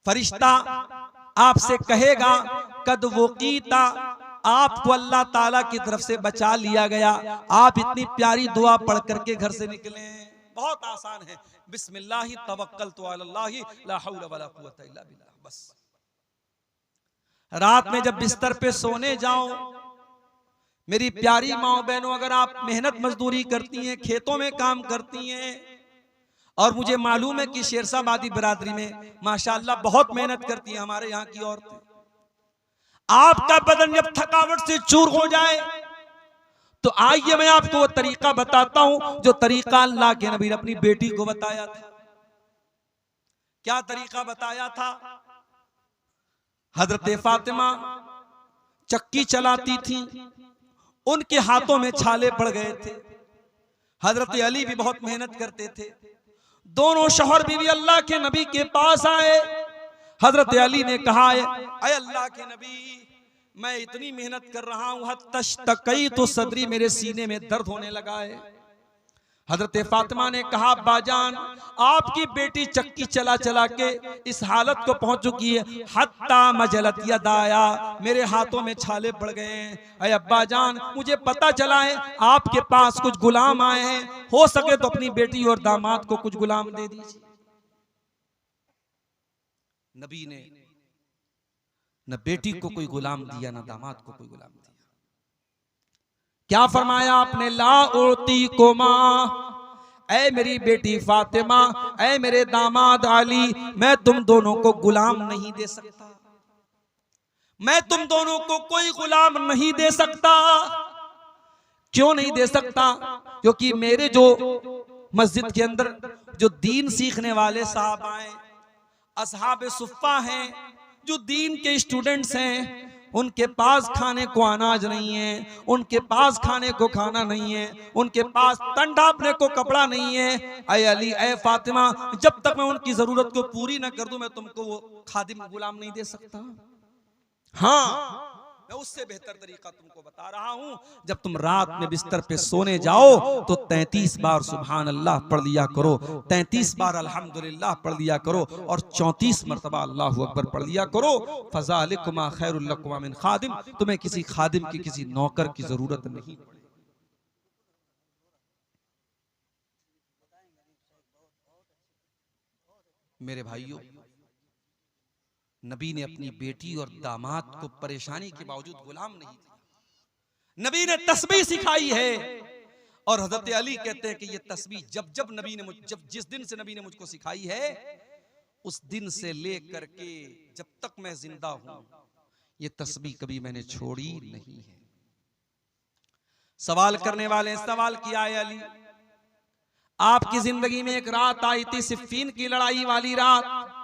फरिश्ता आपसे कहेगा कद वकीता, आपको अल्लाह ताला की तरफ से बचा लिया गया। आप इतनी प्यारी दुआ पढ़ करके घर से निकले। बहुत आसान है, बिस्मिल्लाहि तवक्कलतु अलल्लाहि ला हौला वला कुव्वता इल्ला बिल्लाह। बस रात में जब बिस्तर पे सोने जाओ, मेरी प्यारी माओ बहनों, अगर आप मेहनत मजदूरी करती हैं, खेतों में काम करती हैं, और मुझे मालूम है कि शेरशाबादी बिरादरी में माशाअल्लाह बहुत मेहनत करती हैं हमारे यहाँ की औरतें, आपका बदन जब थकावट से चूर हो जाए तो आइए मैं आपको वो तरीका बताता हूं जो तरीका अल्लाह के नबी ने अपनी बेटी को बताया था। क्या तरीका बताया था? हजरत फातिमा चक्की चलाती थी, उनके हाथों में छाले पड़ गए थे। हजरत अली भी बहुत मेहनत करते थे। दोनों शौहर बीवी अल्लाह के नबी के पास आए। हजरत अली ने कहा, ऐ अल्लाह के नबी, मैं इतनी मेहनत कर रहा हूं, हत्तशतकई तो सदरी, मेरे सीने में दर्द होने लगा है। हजरत फातिमा ने कहा, बाजान, आपकी बेटी चक्की चला चला के इस हालत को पहुंच चुकी है, हत्ता मजलत यदाया, मेरे हाथों में छाले पड़ गए हैं। अय अब्बा जान, मुझे पता चला है आपके पास कुछ गुलाम आए हैं, हो सके तो अपनी बेटी और दामाद को कुछ गुलाम दे दीजिए। नबी ने न बेटी को कोई गुलाम दिया, न दामाद को कोई गुलाम दिया। क्या फरमाया आपने? ला ओती कोमा, ऐ मेरी बेटी फातिमा, ऐ मेरे दामाद अली, मैं तुम दोनों को गुलाम नहीं दे सकता, मैं तुम दोनों को कोई गुलाम नहीं दे सकता। क्यों नहीं दे सकता? क्योंकि मेरे जो मस्जिद के अंदर जो दीन सीखने वाले साहब आए, असहाबे सुफ़्फ़ा हैं, जो दीन के स्टूडेंट्स हैं, उनके पास खाने को अनाज नहीं है, उनके पास खाने को खाना नहीं है, उनके पास तन ढांपने को कपड़ा नहीं है। ऐ अली, ऐ फातिमा, जब तक मैं उनकी जरूरत को पूरी ना कर दूं, मैं तुमको वो खादिम गुलाम नहीं दे सकता। हाँ, मैं उससे बेहतर तरीका तुमको बता रहा हूं। जब तुम रात में बिस्तर पे सोने जाओ तो 33 बार सुभान अल्लाह पढ़ लिया करो, 33 बार अल्हम्दुलिल्लाह पढ़ लिया करो, और 34 मरतबा अल्लाहु अकबर पढ़ लिया करो। फ़ज़ालिकुमा खैरुल लकुमा मिन खादिम, तुम्हें किसी खादिम की, किसी नौकर की जरूरत नहीं पड़ेगी। मेरे भाइयों, नबी ने अपनी बेटी और दामाद को परेशानी के बावजूद गुलाम नहीं दिया। नबी ने तस्बीह सिखाई है, और हजरत अली कहते हैं कि ये तस्बीह जब नबी ने जिस दिन से नबी ने मुझको सिखाई है, उस दिन से लेकर के जब तक मैं जिंदा हूं, ये तस्बीह कभी मैंने छोड़ी नहीं है। सवाल करने वाले सवाल किया है, अली आपकी जिंदगी में एक रात आई थी, सिफ़ीन की लड़ाई वाली रात,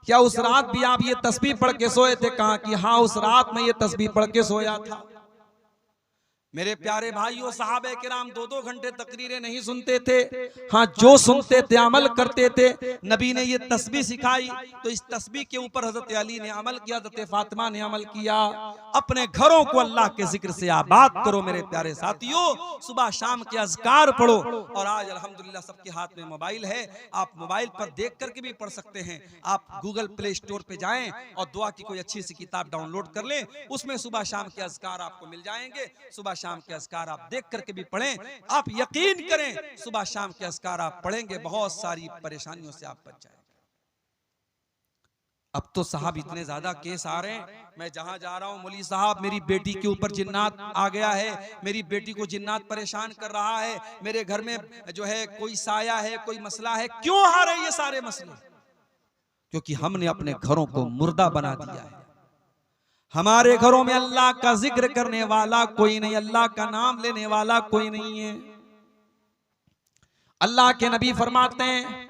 क्या उस रात भी आप ये तस्बीह पढ़ के सोए थे? कहा कि हाँ, उस रात में ये तस्बीह पढ़ के सोया था। मेरे प्यारे भाइयों, सहाबे किराम 2-2 घंटे तकरीरें नहीं सुनते थे, हाँ जो सुनते थे अमल करते थे। नबी ने ये तस्बीह सिखाई तो इस तस्बीह के ऊपर हजरत अली ने अमल किया, हजरत फातिमा ने अमल किया। अपने घरों को अल्लाह के जिक्र से आबाद करो मेरे प्यारे साथियों, सुबह शाम के अज़कार पढ़ो। और आज अल्हम्दुलिल्लाह सबके हाथ में मोबाइल है, आप मोबाइल पर देख करके भी पढ़ सकते हैं। आप गूगल प्ले स्टोर पे जाएं और दुआ की कोई अच्छी सी किताब डाउनलोड कर लें, उसमें सुबह शाम के अज़कार आपको मिल जाएंगे। सुबह शाम के अज़कार आप देख करके भी पढ़ें। आप यकीन करें, सुबह शाम के अज़कार आप पढ़ेंगे, बहुत सारी परेशानियों से आप बच जाएंगे। अब तो साहब इतने ज्यादा केस आ रहे हैं, मैं जहां जा रहा हूं, मौली साहब मेरी बेटी के ऊपर जिन्नात आ गया है, मेरी बेटी को जिन्नात परेशान कर रहा है, मेरे घर में जो है कोई साया है, कोई मसला है। क्यों आ रहे ये सारे मसले? क्योंकि हमने अपने घरों को मुर्दा बना दिया है। हमारे घरों में अल्लाह का जिक्र करने वाला कोई नहीं, अल्लाह का नाम लेने वाला कोई नहीं है। अल्लाह के नबी फरमाते हैं,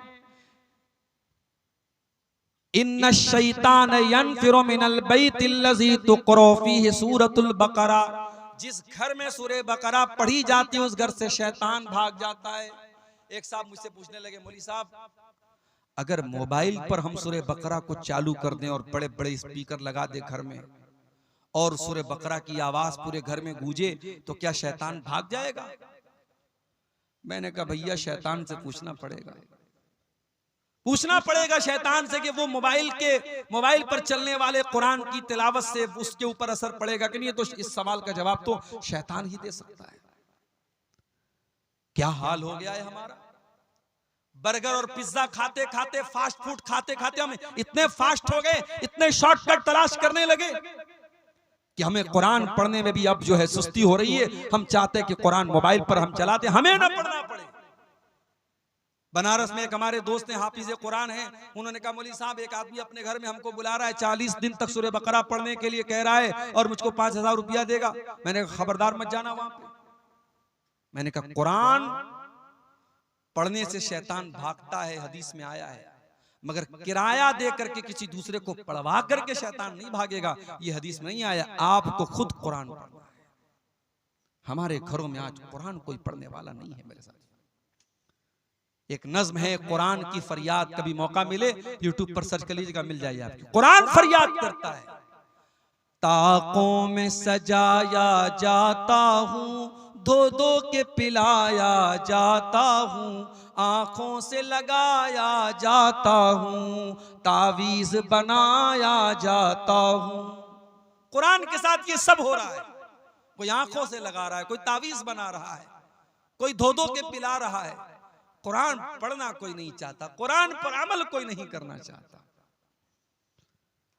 इन्ना शैतान यनफिरु मिनल बैतिल्लज़ी तुक़रा फ़ीहि सूरतुल बकरा, जिस घर में सूरह बकरा पढ़ी जाती है उस घर से शैतान भाग जाता है। एक साहब मुझसे पूछने लगे, मौलवी साहब अगर मोबाइल पर हम सूरह बकरा को चालू कर दें और बड़े बड़े स्पीकर लगा दे घर में और सूरह बकरा की आवाज पूरे घर में गूंजे तो क्या शैतान भाग जाएगा? मैंने कहा भैया शैतान से पूछना पड़ेगा शैतान से कि वो मोबाइल पर चलने वाले कुरान की तिलावत से उसके ऊपर असर पड़ेगा कि नहीं। तो इस सवाल का जवाब तो शैतान ही दे सकता है। क्या हाल हो गया है हमारा। बर्गर और पिज्जा खाते खाते, फास्ट फूड खाते खाते हम इतने फास्ट हो गए, इतने शॉर्टकट तलाश करने लगे कि हमें कुरान पढ़ने में भी अब जो है सुस्ती हो रही है। हम चाहते हैं कि कुरान मोबाइल पर हम चलाते, हमें ना पढ़ना पड़े। बनारस में एक हमारे दोस्त हैं, हाफिज कुरान हैं, उन्होंने कहा मौलवी साहब एक आदमी अपने घर में हमको बुला रहा है, 40 दिन तक सूरह बकरा पढ़ने के लिए कह रहा है और मुझको 5000 रुपया देगा। मैंने कहा खबरदार मत जाना वहां पे। मैंने कहा कुरान पढ़ने से शैतान भागता है, हदीस में आया है, मगर किराया दे करके किसी दूसरे को पढ़वा करके शैतान नहीं भागेगा, ये हदीस में नहीं आया। आपको खुद कुरान पढ़ना है। हमारे घरों में आज कुरान कोई पढ़ने वाला नहीं है। मेरे साथ एक नज्म है, कुरान की फरियाद, कभी मौका मिले यूट्यूब पर सर्च कर लीजिएगा, मिल जाएगी आपकी। कुरान फरियाद करता है, ताकों में सजाया जाता हूँ, धो धो के पिलाया जाता हूँ, आंखों से लगाया जाता हूँ, तावीज बनाया जाता हूँ। कुरान के साथ ये सब हो रहा है। कोई आंखों से लगा रहा है, कोई तावीज बना रहा है, कोई धो धो के पिला रहा है। कुरान पढ़ना कोई नहीं चाहता, कुरान पर अमल कोई नहीं करना चाहता।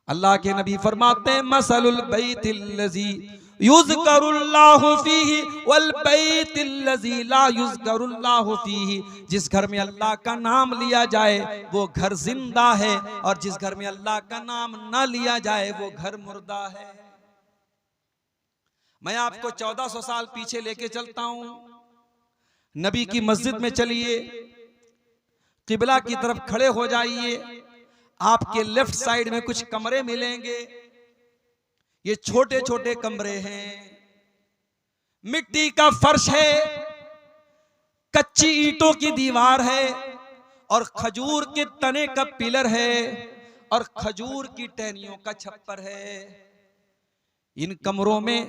अल्लाह के नबी फरमाते हैं मसलुल बैतिल्लज़ी युज़करुल्लाहु फीही वल बैतिल्लज़ी ला युज़करुल्लाहु फीही, जिस घर में अल्लाह का नाम लिया जाए वो घर जिंदा है और जिस घर में अल्लाह का नाम ना लिया जाए वो घर मुर्दा है। मैं आपको 1400 साल पीछे लेके चलता हूं। नबी की मस्जिद में चलिए, किबला की तरफ खड़े हो जाइए, आपके लेफ्ट साइड में कुछ कमरे मिलेंगे। ये छोटे छोटे कमरे हैं, मिट्टी का फर्श है, कच्ची ईंटों की दीवार है और खजूर के तने का पिलर है और खजूर की टहनियों का छप्पर है। इन कमरों में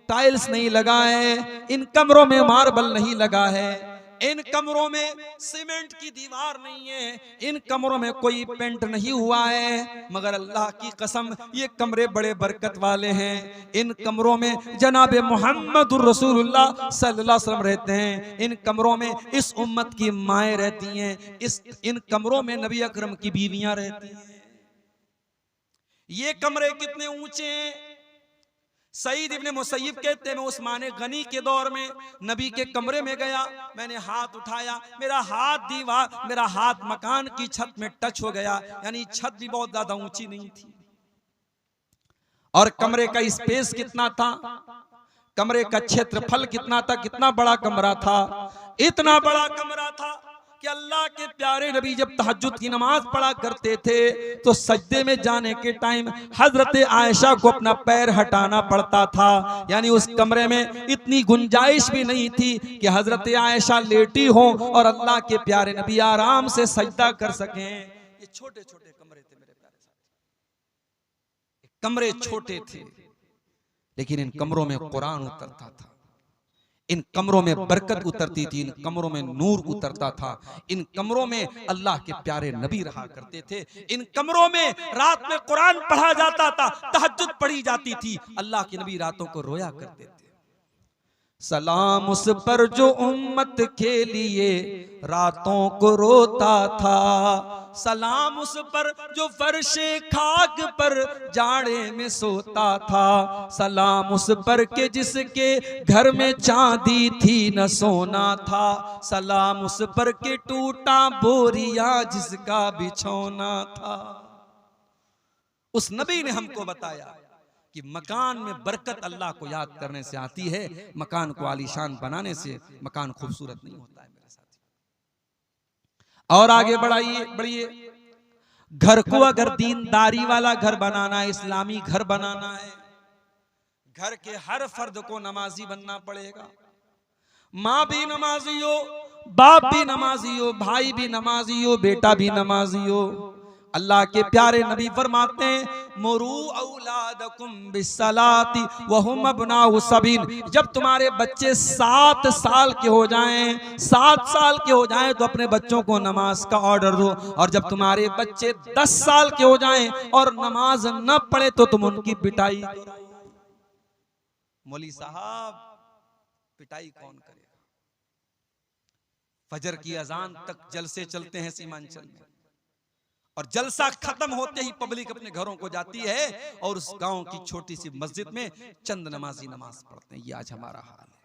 टाइल्स नहीं लगा है, इन कमरों में मार्बल नहीं लगा है, इन कमरों में सीमेंट की दीवार नहीं है, इन कमरों में कोई पेंट नहीं हुआ है, मगर अल्लाह की कसम ये कमरे बड़े बरकत वाले हैं। इन कमरों में जनाबे मुहम्मदुर रसूलुल्लाह सल्लल्लाहु अलैहि वसल्लम रहते हैं। इन कमरों में इस उम्मत की माएँ रहती हैं। इन कमरों में नबी अकरम की बीवियां रहती हैं। ये कमरे कितने ऊंचे हैं। सईद इब्ने मुसय्यब कहते हैं मैं उस्माने गनी के दौर में नबी के कमरे में गया, मैंने हाथ उठाया, मेरा हाथ मकान की छत में टच हो गया, यानी छत भी बहुत ज्यादा ऊंची नहीं थी। और कमरे का स्पेस कितना था, कमरे का क्षेत्रफल कितना था, कितना बड़ा कमरा था। इतना बड़ा कमरा था कि अल्लाह के प्यारे नबी जब तहज्जुद की नमाज पढ़ा करते थे तो सजदे में जाने के टाइम हजरत आयशा को अपना पैर हटाना पड़ता था। यानी उस कमरे में इतनी गुंजाइश भी नहीं थी कि हजरत आयशा लेटी हो और अल्लाह के प्यारे नबी आराम से सजदा कर सकें। ये छोटे छोटे कमरे थे मेरे प्यारे साथी, कमरे छोटे थे लेकिन इन कमरों में कुरान उतरता था, इन कमरों में बरकत उतरती थी, इन कमरों में नूर उतरता था, इन कमरों में अल्लाह के प्यारे नबी रहा करते थे। इन कमरों में रात में कुरान पढ़ा जाता था, तहज्जुद पढ़ी जाती थी, अल्लाह के नबी रातों को रोया करते थे। सलाम उस पर जो उम्मत के लिए रातों को रोता था, सलाम उस पर जो फर्शे खाक पर जाड़े में सोता था, सलाम उस पर के जिसके घर में चांदी थी न सोना था, सलाम उस पर के टूटा बोरिया जिसका बिछौना था। उस नबी ने हमको बताया कि मकान में बरकत अल्लाह को याद करने से आती है, मकान को आलीशान बनाने से मकान खूबसूरत नहीं होता है मेरे साथी। और आगे बढ़िए, घर को अगर दीनदारी वाला घर बनाना है, इस्लामी घर बनाना है, घर के हर फर्द को नमाजी बनना पड़ेगा। माँ भी नमाजी हो, बाप भी नमाजी हो, भाई भी नमाजी हो, बेटा भी नमाजी हो। अल्लाह के प्यारे नबी फरमाते हैं मुरू औलादकुम बिस्सलाती वहुम अबनाउ सबीन। जब तुम्हारे बच्चे 7 साल के हो जाएं, 7 साल के हो जाएं तो अपने बच्चों को नमाज का ऑर्डर दो, और जब तुम्हारे बच्चे 10 साल के हो जाएं और नमाज न पढ़े तो तुम उनकी पिटाई करो। मौली साहब, पिटाई कौन करेगा? फजर की अजान तक जलसे चलते हैं सीमांचल में, और जलसा खत्म होते ही पब्लिक अपने घरों को जाती है और उस गांव की छोटी सी मस्जिद में चंद नमाजी नमाज पढ़ते हैं। ये आज हमारा हाल है।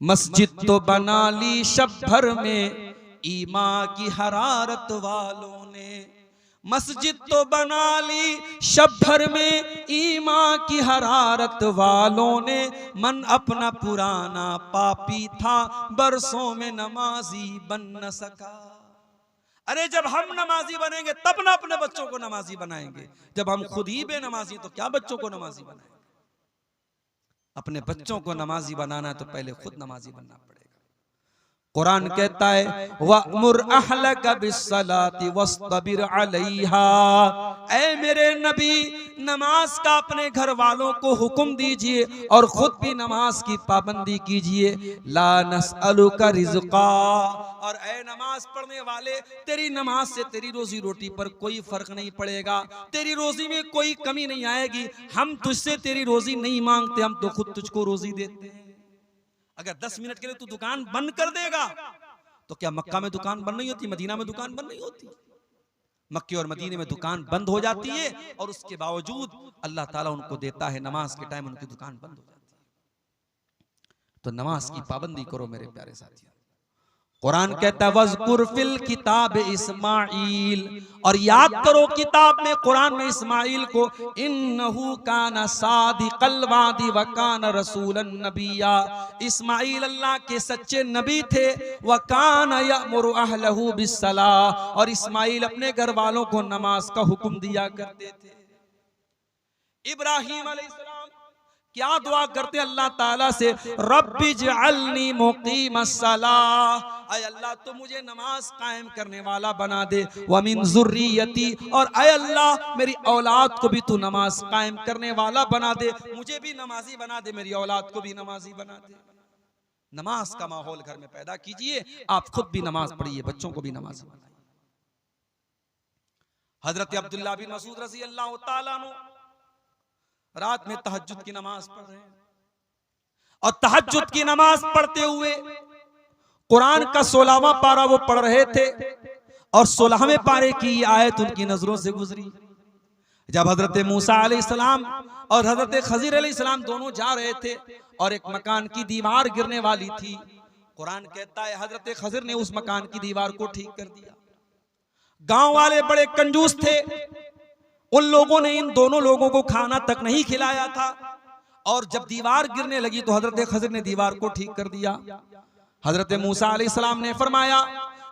मस्जिद तो बना ली शब भर में ईमान की हरारत वालों ने, मस्जिद तो बना ली शब भर में ईमान की हरारत वालों ने। मन अपना पुराना पापी था, बरसों में नमाजी बन न सका। अरे जब हम नमाजी बनेंगे तब ना अपने बच्चों को नमाजी बनाएंगे। जब हम खुद ही बेनमाजी तो क्या बच्चों को नमाजी बनाएंगे? अपने बच्चों को नमाजी बनाना है तो पहले खुद नमाजी बनना पड़ेगा। कुरान कहता है वअमुर अहलका बिस्सलाति वस्तबिर अलैहा। ऐ मेरे नबी, नमाज का अपने घर वालों को हुक्म दीजिए और खुद भी नमाज की पाबंदी कीजिए। ला नसअलुका रिज़्क़ा, और ऐ नमाज पढ़ने वाले, तेरी नमाज से तेरी रोजी रोटी पर कोई फर्क नहीं पड़ेगा, तेरी रोजी में कोई कमी नहीं आएगी। हम तुझसे तेरी रोजी नहीं मांगते, हम तो खुद तुझको रोजी देते हैं। अगर 10 मिनट के लिए तू दुकान बंद कर देगा तो क्या मक्का में दुकान बंद नहीं होती, मदीना में दुकान बंद नहीं होती? मक्के और मदीने में दुकान बंद हो जाती है और उसके बावजूद अल्लाह ताला उनको देता है, नमाज के टाइम उनकी दुकान बंद हो जाती है। तो नमाज की पाबंदी करो मेरे प्यारे साथियों। कुरान कहता है वज़कुर फिल किताब इस्माइल, और याद करो किताब में, कुरान में इस्माइल को, इन्नहु काना सादिक़ल वादी व काना रसूलन नबिया। इस्माइल अल्लाह के सच्चे नबी थे। व काना यअमुरु अहलहु बिस्सलाह, और इस्माइल अपने घर वालों को नमाज का हुक्म दिया करते थे। इब्राहीम अलैहिस्सलाम क्या दुआ करते अल्लाह ताला से? रब्बि जअलनी मुक़ीमस्सलाह, ऐ अल्लाह तो मुझे नमाज कायम करने वाला बना दे। व मिन ज़ुर्रियती, और ऐ अल्लाह मेरी औलाद को भी तू नमाज कायम करने वाला बना दे। मुझे भी नमाजी बना दे, मेरी औलाद को भी नमाजी बना दे। नमाज का माहौल घर में पैदा कीजिए, आप खुद भी नमाज पढ़िए, बच्चों को भी नमाज बनाइए। हजरत अब्दुल्लाह बिन मसूद रज़ी अल्लाह तआला अन्हु रात में तहज्जुद की नमाज पढ़ रहे हैं, और तहज्जुद की नमाज पढ़ते हुए कुरान का 16वां पारा वो पढ़ रहे थे, और 16वें पारे की आयत उनकी नजरों से गुजरी। जब हजरत मूसा अलैहिस्सलाम और हजरत खजीर अलैहिस्सलाम दोनों जा रहे थे और एक मकान की दीवार गिरने वाली थी, कुरान कहता है हजरत खजीर ने उस मकान की दीवार को ठीक कर दिया। गांव वाले बड़े कंजूस थे, उन लोगों ने इन दोनों लोगों को खाना तक नहीं खिलाया था, और जब दीवार गिरने लगी तो हजरत खजीर ने दीवार को ठीक कर दिया। हजरत मूसा अलैहिस्सलाम ने फरमाया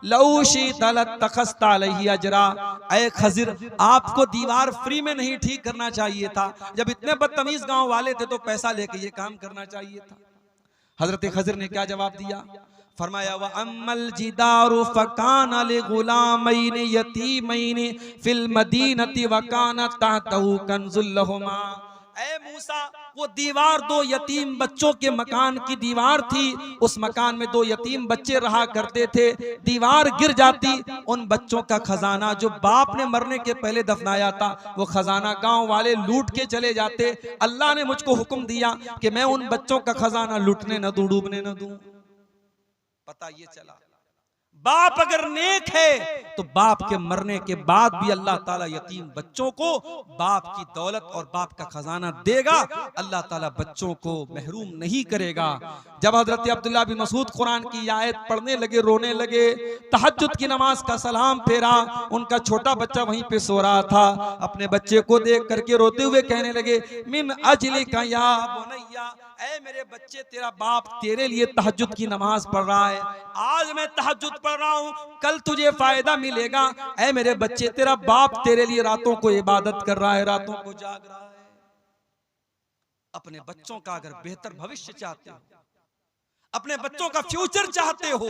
लौ शि'ता लत्तखज़ता अलैहि अजरा, ऐ खजीर आपको दीवार फ्री में नहीं ठीक करना चाहिए था, जब इतने बदतमीज गांव वाले थे तो पैसा लेके ये काम करना चाहिए था। हजरत खजीर ने क्या जवाब दिया? फरमाया व अम्मल जिदारु फकाना लिगुलामैनि यतीमैनि फिल मदीनति व काना तहतहु कंजुल लहुमा। ऐ मूसा, वो दीवार 2 यतीम बच्चों के मकान की दीवार थी, उस मकान में 2 यतीम बच्चे रहा करते थे। दीवार गिर जाती, उन बच्चों का खजाना जो बाप ने मरने के पहले दफनाया था, वो खजाना गांव वाले लूट के चले जाते। अल्लाह ने मुझको हुक्म दिया कि मैं उन बच्चों का खजाना लूटने न दूं, डूबने न दूं। पता ये चला बाप अगर नेक है तो बाप के मरने के बाद भी अल्लाह ताला यतीम बच्चों को बाप की दौलत और बाप का खजाना देगा। अल्लाह ताला बच्चों को महरूम नहीं करेगा। जब हजरत अब्दुल्लाह बिन मसूद कुरान की आयत पढ़ने लगे, रोने लगे, तहज्जुद की नमाज का सलाम फेरा, उनका छोटा बच्चा वहीं पे सो रहा था। अपने बच्चे को देख करके रोते हुए कहने लगे मिन अजलिका या बुनैया, ऐ मेरे बच्चे, तेरा बाप तेरे लिए तहज्जुद की नमाज पढ़ रहा है। आज मैं तहज्जुद पढ़ रहा हूं, कल तुझे फायदा मिलेगा। ऐ मेरे बच्चे, तेरा बाप तेरे लिए रातों को इबादत कर रहा है, रातों को जाग रहा है। अपने बच्चों का अगर बेहतर भविष्य चाहते हो, अपने बच्चों का फ्यूचर चाहते हो,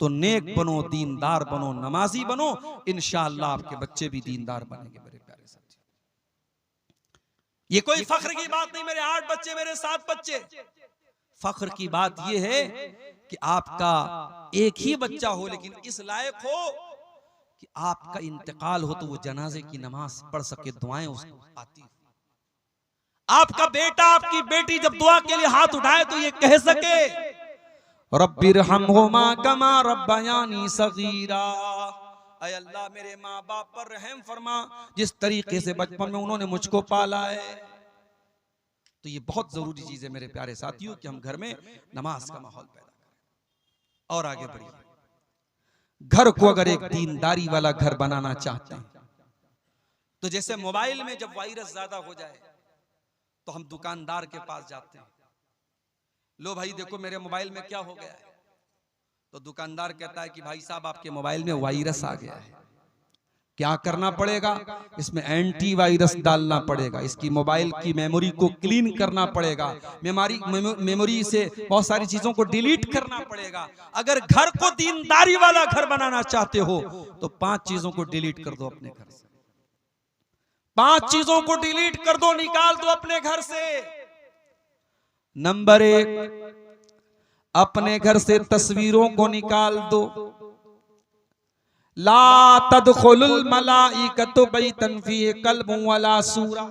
तो नेक बनो, दीनदार बनो, नमाजी बनो। इंशाअल्लाह आपके बच्चे भी दीनदार बनेंगे। मेरे प्यारे साथी, ये कोई फख्र की बात नहीं, मेरे 8 बच्चे, मेरे 7 बच्चे। फख्र की बात यह है कि आपका एक ही बच्चा हो, लेकिन इस लायक हो कि आपका इंतकाल हो तो वो जनाजे की नमाज पढ़ सके, दुआएं उसको आती हो। आपका बेटा, आपकी बेटी जब दुआ के लिए हाथ उठाए तो ये कह सके, रब्बिरहम्हुमा कमा रब्बयानी सगीरा। ऐ अल्लाह, मेरे माँ बाप पर रहम फरमा, जिस तरीके से बचपन में उन्होंने मुझको पाला है। तो ये बहुत जरूरी चीज है मेरे प्यारे साथियों कि हम घर में नमाज का माहौल पैदा करें। और आगे बढ़िए, घर को अगर एक दीनदारी वाला घर बनाना चाहते हैं, तो जैसे मोबाइल में जब वायरस ज्यादा हो जाए तो हम दुकानदार के पास जाते हैं, लो भाई देखो मेरे मोबाइल में क्या हो गया है। तो दुकानदार कहता है कि भाई साहब आपके मोबाइल में वायरस आ गया है, क्या करना पड़ेगा, इसमें एंटी वायरस डालना पड़ेगा, इसकी मोबाइल की मेमोरी को क्लीन करना पड़ेगा, मेमोरी से बहुत सारी चीजों को डिलीट करना पड़ेगा। अगर घर को दीनदारी वाला घर बनाना चाहते हो तो 5 चीजों को डिलीट कर दो अपने घर से। 5 चीजों को डिलीट कर दो, निकाल दो अपने घर से। नंबर 1, अपने घर से तस्वीरों को निकाल दो। ला तदखुलुल मलाइकतु बैतन फीहि कल्बुन वला सूरा।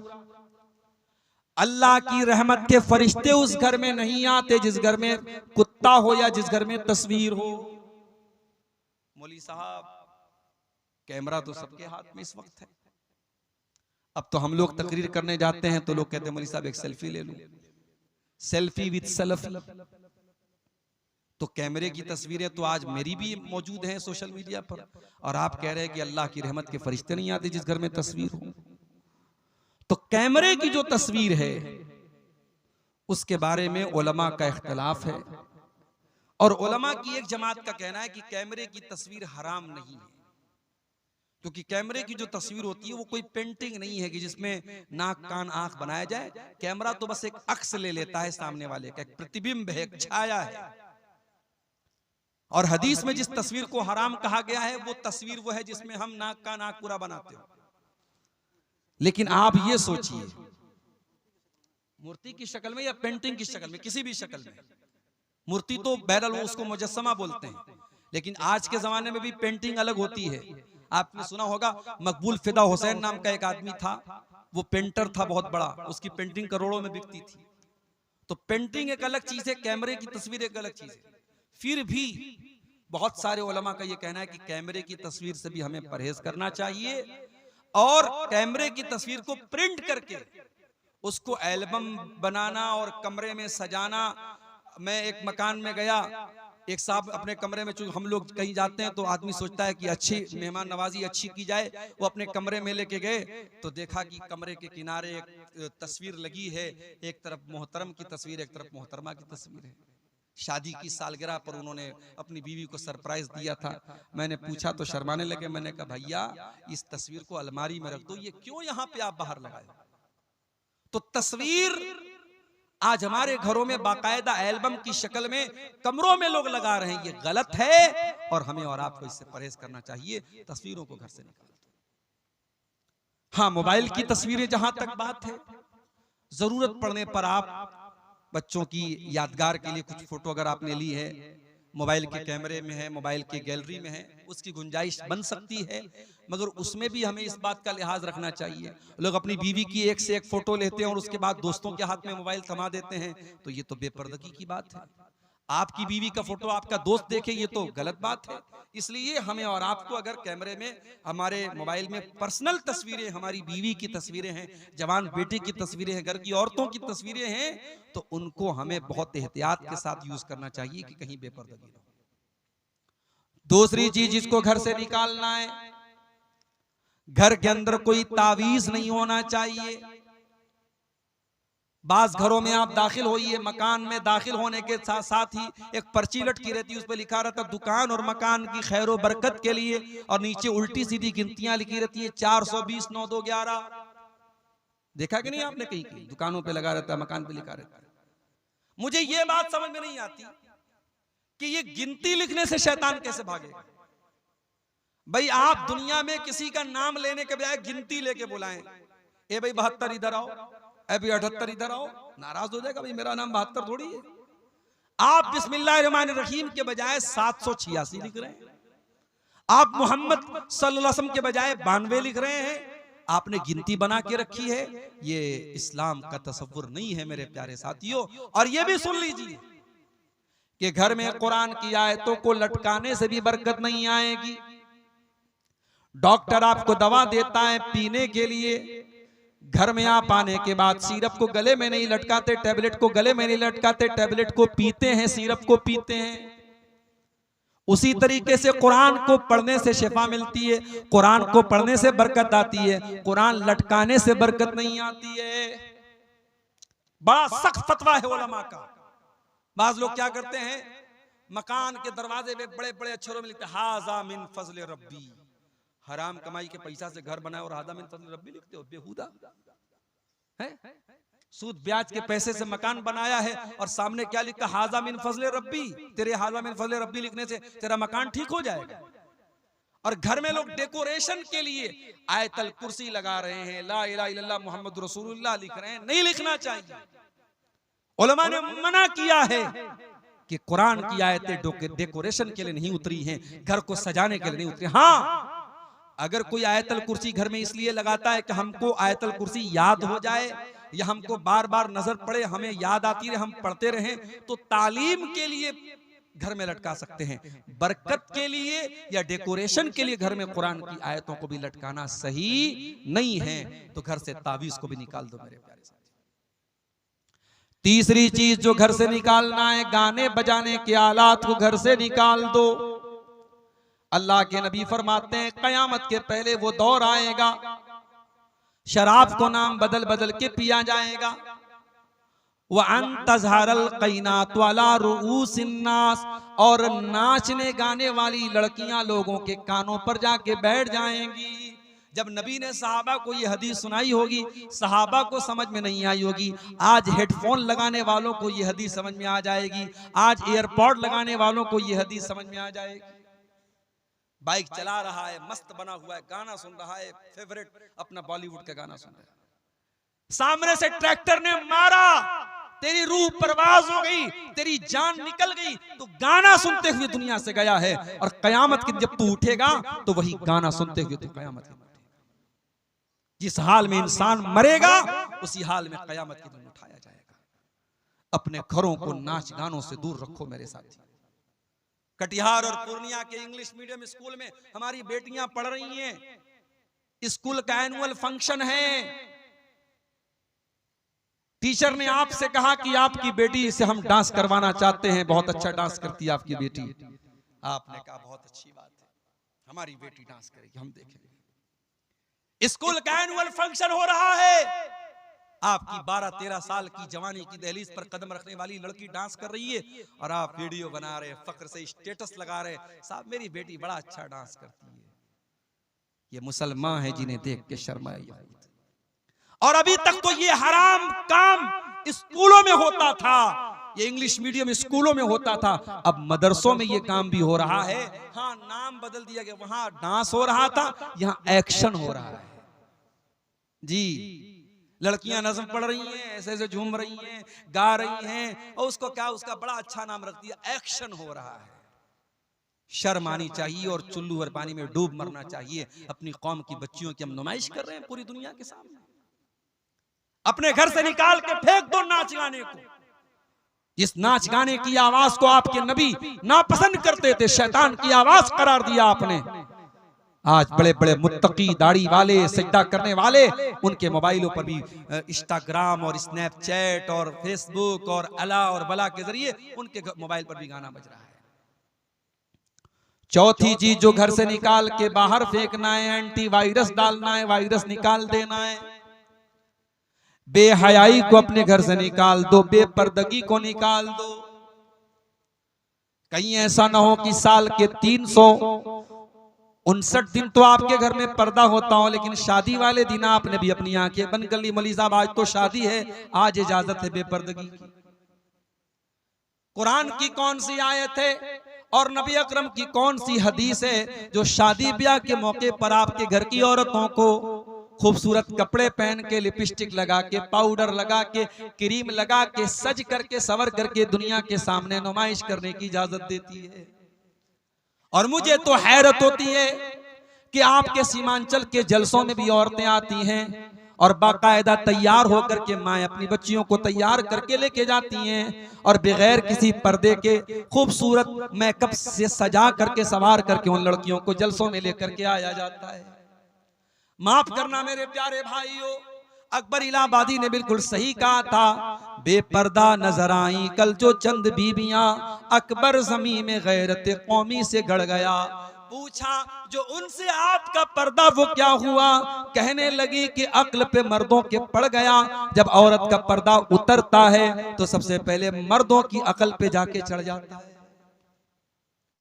अल्लाह की रहमत के फरिश्ते उस घर में नहीं आते जिस घर में कुत्ता हो या जिस घर में तस्वीर हो। मौली साहब, कैमरा तो सबके हाथ में इस वक्त है। अब तो हम लोग तकरीर करने जाते हैं तो लोग कहते हैं मौली साहब एक सेल्फी ले लो, सेल्फी विद सेल्फी। तो कैमरे की तस्वीरें तो आज मेरी भी मौजूद हैं सोशल मीडिया पर, और आप कह रहे हैं कि अल्लाह की रहमत के फरिश्ते नहीं आते जिस घर में तस्वीर हो। तो कैमरे की जो तस्वीर है उसके बारे में उलमा का इख्तिलाफ है, और उलमा की एक जमात का कहना है कि कैमरे की तस्वीर हराम नहीं है, क्योंकि कैमरे की जो तस्वीर होती है वो कोई पेंटिंग नहीं है कि जिसमें नाक कान आंख बनाया जाए। कैमरा तो बस एक अक्स ले लेता है सामने वाले का, एक प्रतिबिंब है, एक छाया है। और हदीस में जिस तस्वीर को हराम कहा गया है वो तस्वीर वो है जिसमें हम नाक का नाक पूरा बनाते हो। लेकिन आप ये सोचिए, मूर्ति की शक्ल में या पेंटिंग की शक्ल में, किसी भी शक्ल में, मूर्ति तो बहरहाल उसको मुजस्समा बोलते हैं, लेकिन आज के जमाने में भी पेंटिंग अलग होती है। आपने सुना होगा मकबूल फिदा हुसैन नाम का एक आदमी था, वो पेंटर था बहुत बड़ा, उसकी पेंटिंग करोड़ों में बिकती थी। तो पेंटिंग एक अलग चीज है, कैमरे की तस्वीर एक अलग चीज है। फिर भी बहुत सारे उलमा का ये कहना है कि कैमरे की तस्वीर से भी हमें परहेज करना चाहिए, और कैमरे की तस्वीर को प्रिंट करके उसको एल्बम बनाना और कमरे में सजाना। मैं एक मकान में गया, एक साहब अपने कमरे में, चूंकि हम लोग कहीं जाते हैं तो आदमी सोचता है कि अच्छी मेहमान नवाजी अच्छी की जाए, वो अपने कमरे में लेके गए तो देखा कि कमरे के किनारे एक तस्वीर लगी है, एक तरफ मोहतरम की तस्वीर, एक तरफ मोहतरमा की तस्वीर है। शादी की सालगिरह पर उन्होंने अपनी बीवी को सरप्राइज दिया था। मैंने पूछा तो शर्माने लगे। मैंने कहा भैया इस तस्वीर को अलमारी में रख दो, ये क्यों यहाँ पे आप बाहर लगाए? तो तस्वीर आज हमारे घरों में बाकायदा एल्बम की शक्ल में कमरों में लोग लगा रहे हैं, ये गलत है और हमें और आपको इससे परहेज करना चाहिए। तस्वीरों को घर से निकाल दो। हाँ, मोबाइल की तस्वीरें जहां तक बात है, जरूरत पड़ने पर आप बच्चों की यादगार के लिए कुछ फोटो अगर आपने ली है, मोबाइल के कैमरे में है, मोबाइल की गैलरी में है, उसकी गुंजाइश बन सकती है, मगर उसमें भी हमें इस बात का लिहाज रखना चाहिए। लोग अपनी बीवी की एक से एक फोटो लेते हैं और उसके बाद दोस्तों के हाथ में मोबाइल थमा देते हैं, तो ये तो बेपर्दगी की बात है। आपकी बीवी का फोटो आपका दोस्त देखे, ये तो गलत बात है। इसलिए हमें और आपको अगर कैमरे में, हमारे मोबाइल में पर्सनल तस्वीरें, हमारी बीवी की तस्वीरें हैं, जवान बेटे की तस्वीरें हैं, घर की औरतों की तस्वीरें हैं, तो उनको हमें बहुत एहतियात के साथ यूज करना चाहिए कि कहीं बेपर्दगी ना हो। दूसरी चीज जिसको घर से निकालना है, घर के अंदर कोई तावीज नहीं होना चाहिए। बाज घरों में आप दाखिल होइए, मकान में दाखिल होने के साथ साथ ही एक पर्ची लटकी रहती है, उस पर लिखा रहता दुकान और मकान की खैर व बरकत के लिए, और नीचे उल्टी सीधी गिनतियां लिखी रहती है 420 9 2 11। देखा कि नहीं आपने? कहीं कहीं दुकानों पे लगा रहता है, मकान पे लिखा रहता है। मुझे ये बात समझ में नहीं आती कि ये गिनती लिखने से शैतान कैसे भागेगा। भाई आप दुनिया में किसी का नाम लेने के बजाय गिनती लेके बुलाएं, ए भाई 72 इधर आओ, ए भाई 78 इधर आओ, नाराज हो जाएगा, भाई मेरा नाम 72 थोड़ी है। आप बिस्मिल्लाहिर्रहमानिर्रहीम के बजाय 786 लिख रहे हैं, आप मोहम्मद सल्लल्लाहु अलैहि वसल्लम के बजाय 92 लिख रहे हैं, आपने गिनती बना के रखी है। ये इस्लाम का तसव्वुर नहीं है मेरे प्यारे साथियों। और ये भी सुन लीजिए कि घर में कुरान की आयतों को लटकाने से भी बरकत नहीं आएगी। डॉक्टर आपको दवा देता है पीने के लिए, घर में आप आने के बाद सिरप को गले में नहीं लटकाते, टैबलेट को गले में नहीं लटकाते, टैबलेट को पीते हैं, सिरप को पीते हैं। उसी तरीके से कुरान को पढ़ने से शिफा मिलती है, कुरान को पढ़ने से बरकत आती है, कुरान लटकाने से बरकत नहीं आती है। बड़ा सख्त फतवा है उलमा का। बाज लोग क्या करते हैं, मकान के दरवाजे पे बड़े बड़े अक्षरों में लिखते हाजा मिन फजल रब्बी। हराम कमाई के पैसा से घर बनाए और हाजा मिन फजल रब्बी लिखते हो, बेहुदा है। सूद ब्याज के पैसे से मकान बनाया है और सामने क्या लिखा, हाजा मिन फजल रब्बी। तेरे हाजा मिन फजल रब्बी लिखने से तेरा मकान ठीक हो जाएगा। और घर में लोग डेकोरेशन के लिए आयतल कुर्सी लगा रहे हैं, ला इलाहा इल्लल्लाह मुहम्मद रसूलुल्लाह लिख रहे हैं। नहीं लिखना चाहिए। उलमा ने मना किया है कि कुरान की आयतें डेकोरेशन के लिए नहीं उतरी हैं, घर को सजाने के लिए नहीं उतरी। हाँ, अगर कोई आयतल कुर्सी घर में इसलिए लगाता है कि हमको आयतल कुर्सी याद हो जाए या हमको बार बार नजर पड़े, हमें याद आती रहे, हम पढ़ते रहें, तो तालीम के लिए घर में लटका सकते हैं। बरकत के लिए या डेकोरेशन के लिए घर में कुरान की आयतों को भी लटकाना सही नहीं है। तो घर से तावीज को भी निकाल दो मेरे प्यारे साथी। तीसरी चीज जो घर से निकालना है, गाने बजाने के आलात को घर से निकाल दो। अल्लाह के नबी फरमाते हैं कयामत के पहले वो दौर आएगा, शराब को नाम बदल बदल के पिया जाएगा। वह अंतज़हरल क़ैनात वाला रुऊसिन्नास, और नाचने गाने वाली लड़कियां लोगों के कानों पर जाके बैठ जाएंगी। जब नबी ने सहाबा को ये हदीस सुनाई होगी, सहाबा को समझ में नहीं आई होगी। आज हेडफोन लगाने वालों को ये हदीस समझ में आ जाएगी, आज एयरपॉड लगाने वालों को ये हदीस समझ में आ जाएगी। बाइक चला रहा है, मस्त बना हुआ है, गाना सुन रहा है, फेवरेट अपना बॉलीवुड का गाना सुन रहा है। सामने से ट्रैक्टर ने मारा, तेरी रूह परवाज हो गई, तेरी जान निकल गई, तो गाना सुनते हुए दुनिया से गया है। और कयामत के जब तू उठेगा तो वही गाना सुनते हुए तू कयामत के जिस हाल में इंसान मरेगा उसी हाल में कयामत के दिन उठाया जाएगा। अपने घरों को नाच गानों से दूर रखो मेरे साथी। कटिहार और पूर्णिया के इंग्लिश मीडियम स्कूल में हमारी बेटियां पढ़ रही हैं। स्कूल का एनुअल फंक्शन है। टीचर ने आपसे कहा कि आपकी बेटी से हम डांस करवाना चाहते हैं, बहुत अच्छा डांस करती है आपकी बेटी। आपने कहा बहुत अच्छी बात है, हमारी बेटी डांस करेगी, हम देखेंगे। स्कूल का एनुअल फंक्शन हो रहा है, आपकी 12-13 साल की जवानी की दहलीज पर कदम रखने वाली लड़की डांस कर रही है और आप वीडियो बना रहे, फख्र से स्टेटस लगा रहे, साहब मेरी बेटी बड़ा अच्छा डांस करती है। ये मुसलमान है जिन्हें देख के शर्म आई। और अभी तक तो ये हराम काम स्कूलों में होता था, ये इंग्लिश मीडियम स्कूलों में होता था, अब मदरसों में ये काम भी हो रहा है। हाँ, नाम बदल दिया गया, वहां डांस हो रहा था, यहाँ एक्शन हो रहा है जी। लड़कियां नज़्म पढ़ रही हैं, ऐसे ऐसे झूम रही हैं, गा रही हैं, और उसको क्या, उसका बड़ा अच्छा नाम रख दिया, एक्शन हो रहा है। शर्म आनी चाहिए और चुल्लू और पानी में डूब मरना चाहिए। अपनी कौम की बच्चियों की हम नुमाइश कर रहे हैं पूरी दुनिया के सामने। अपने घर से निकाल के फेंक दो नाच गाने को। इस नाच गाने की आवाज को आपके नबी नापसंद करते थे, शैतान की आवाज करार दिया आपने। आज बड़े बड़े मुत्तकी दाढ़ी वाले, सजदा करने वाले, उनके मोबाइलों पर भी इंस्टाग्राम और स्नैपचैट और फेसबुक और अला और बला के जरिए उनके मोबाइल पर भी गाना बज रहा है। चौथी चीज जो घर से निकाल के बाहर फेंकना है, एंटीवायरस डालना है, वायरस निकाल देना है। बेहयाई को अपने घर से निकाल दो, बेपर्दगी को निकाल दो। कहीं ऐसा ना हो कि साल के 359 दिन तो आपके घर में पर्दा होता हो, लेकिन शादी वाले दिन आपने भी अपनी आंखें बंद कर ली। मौलवी साहब आज तो शादी है, आज इजाजत है बेपर्दगी की। कुरान की कौन सी आयत है और नबी अकरम की कौन सी हदीस है जो शादी ब्याह के मौके पर आपके घर की औरतों को खूबसूरत कपड़े पहन के, लिपस्टिक लगा के, पाउडर लगा के, क्रीम लगा के, सज करके, सवर करके दुनिया के सामने नुमाइश करने की इजाजत देती है? और मुझे तो हैरत होती है कि आपके सीमांचल के जलसों में भी औरतें आती हैं और बाकायदा तैयार होकर के माएं अपनी बच्चियों को तैयार करके लेके जाती हैं और बगैर किसी पर्दे के खूबसूरत मेकअप से सजा करके, सवार करके उन लड़कियों को जलसों में लेकर के आया जाता है। माफ करना मेरे प्यारे भाइयों, अकबर इलाहाबादी ने बिल्कुल सही कहा था, बेपर्दा नजर आई कल जो चंद बीबियां, अकबर ज़मीन में गैरत कौमी से गड़ गया। पूछा जो उनसे आपका पर्दा वो क्या हुआ? कहने लगी कि अक्ल पे मर्दों के पड़ गया। जब औरत का पर्दा उतरता है तो सबसे पहले मर्दों की अक्ल पे जाके चढ़ जाता है।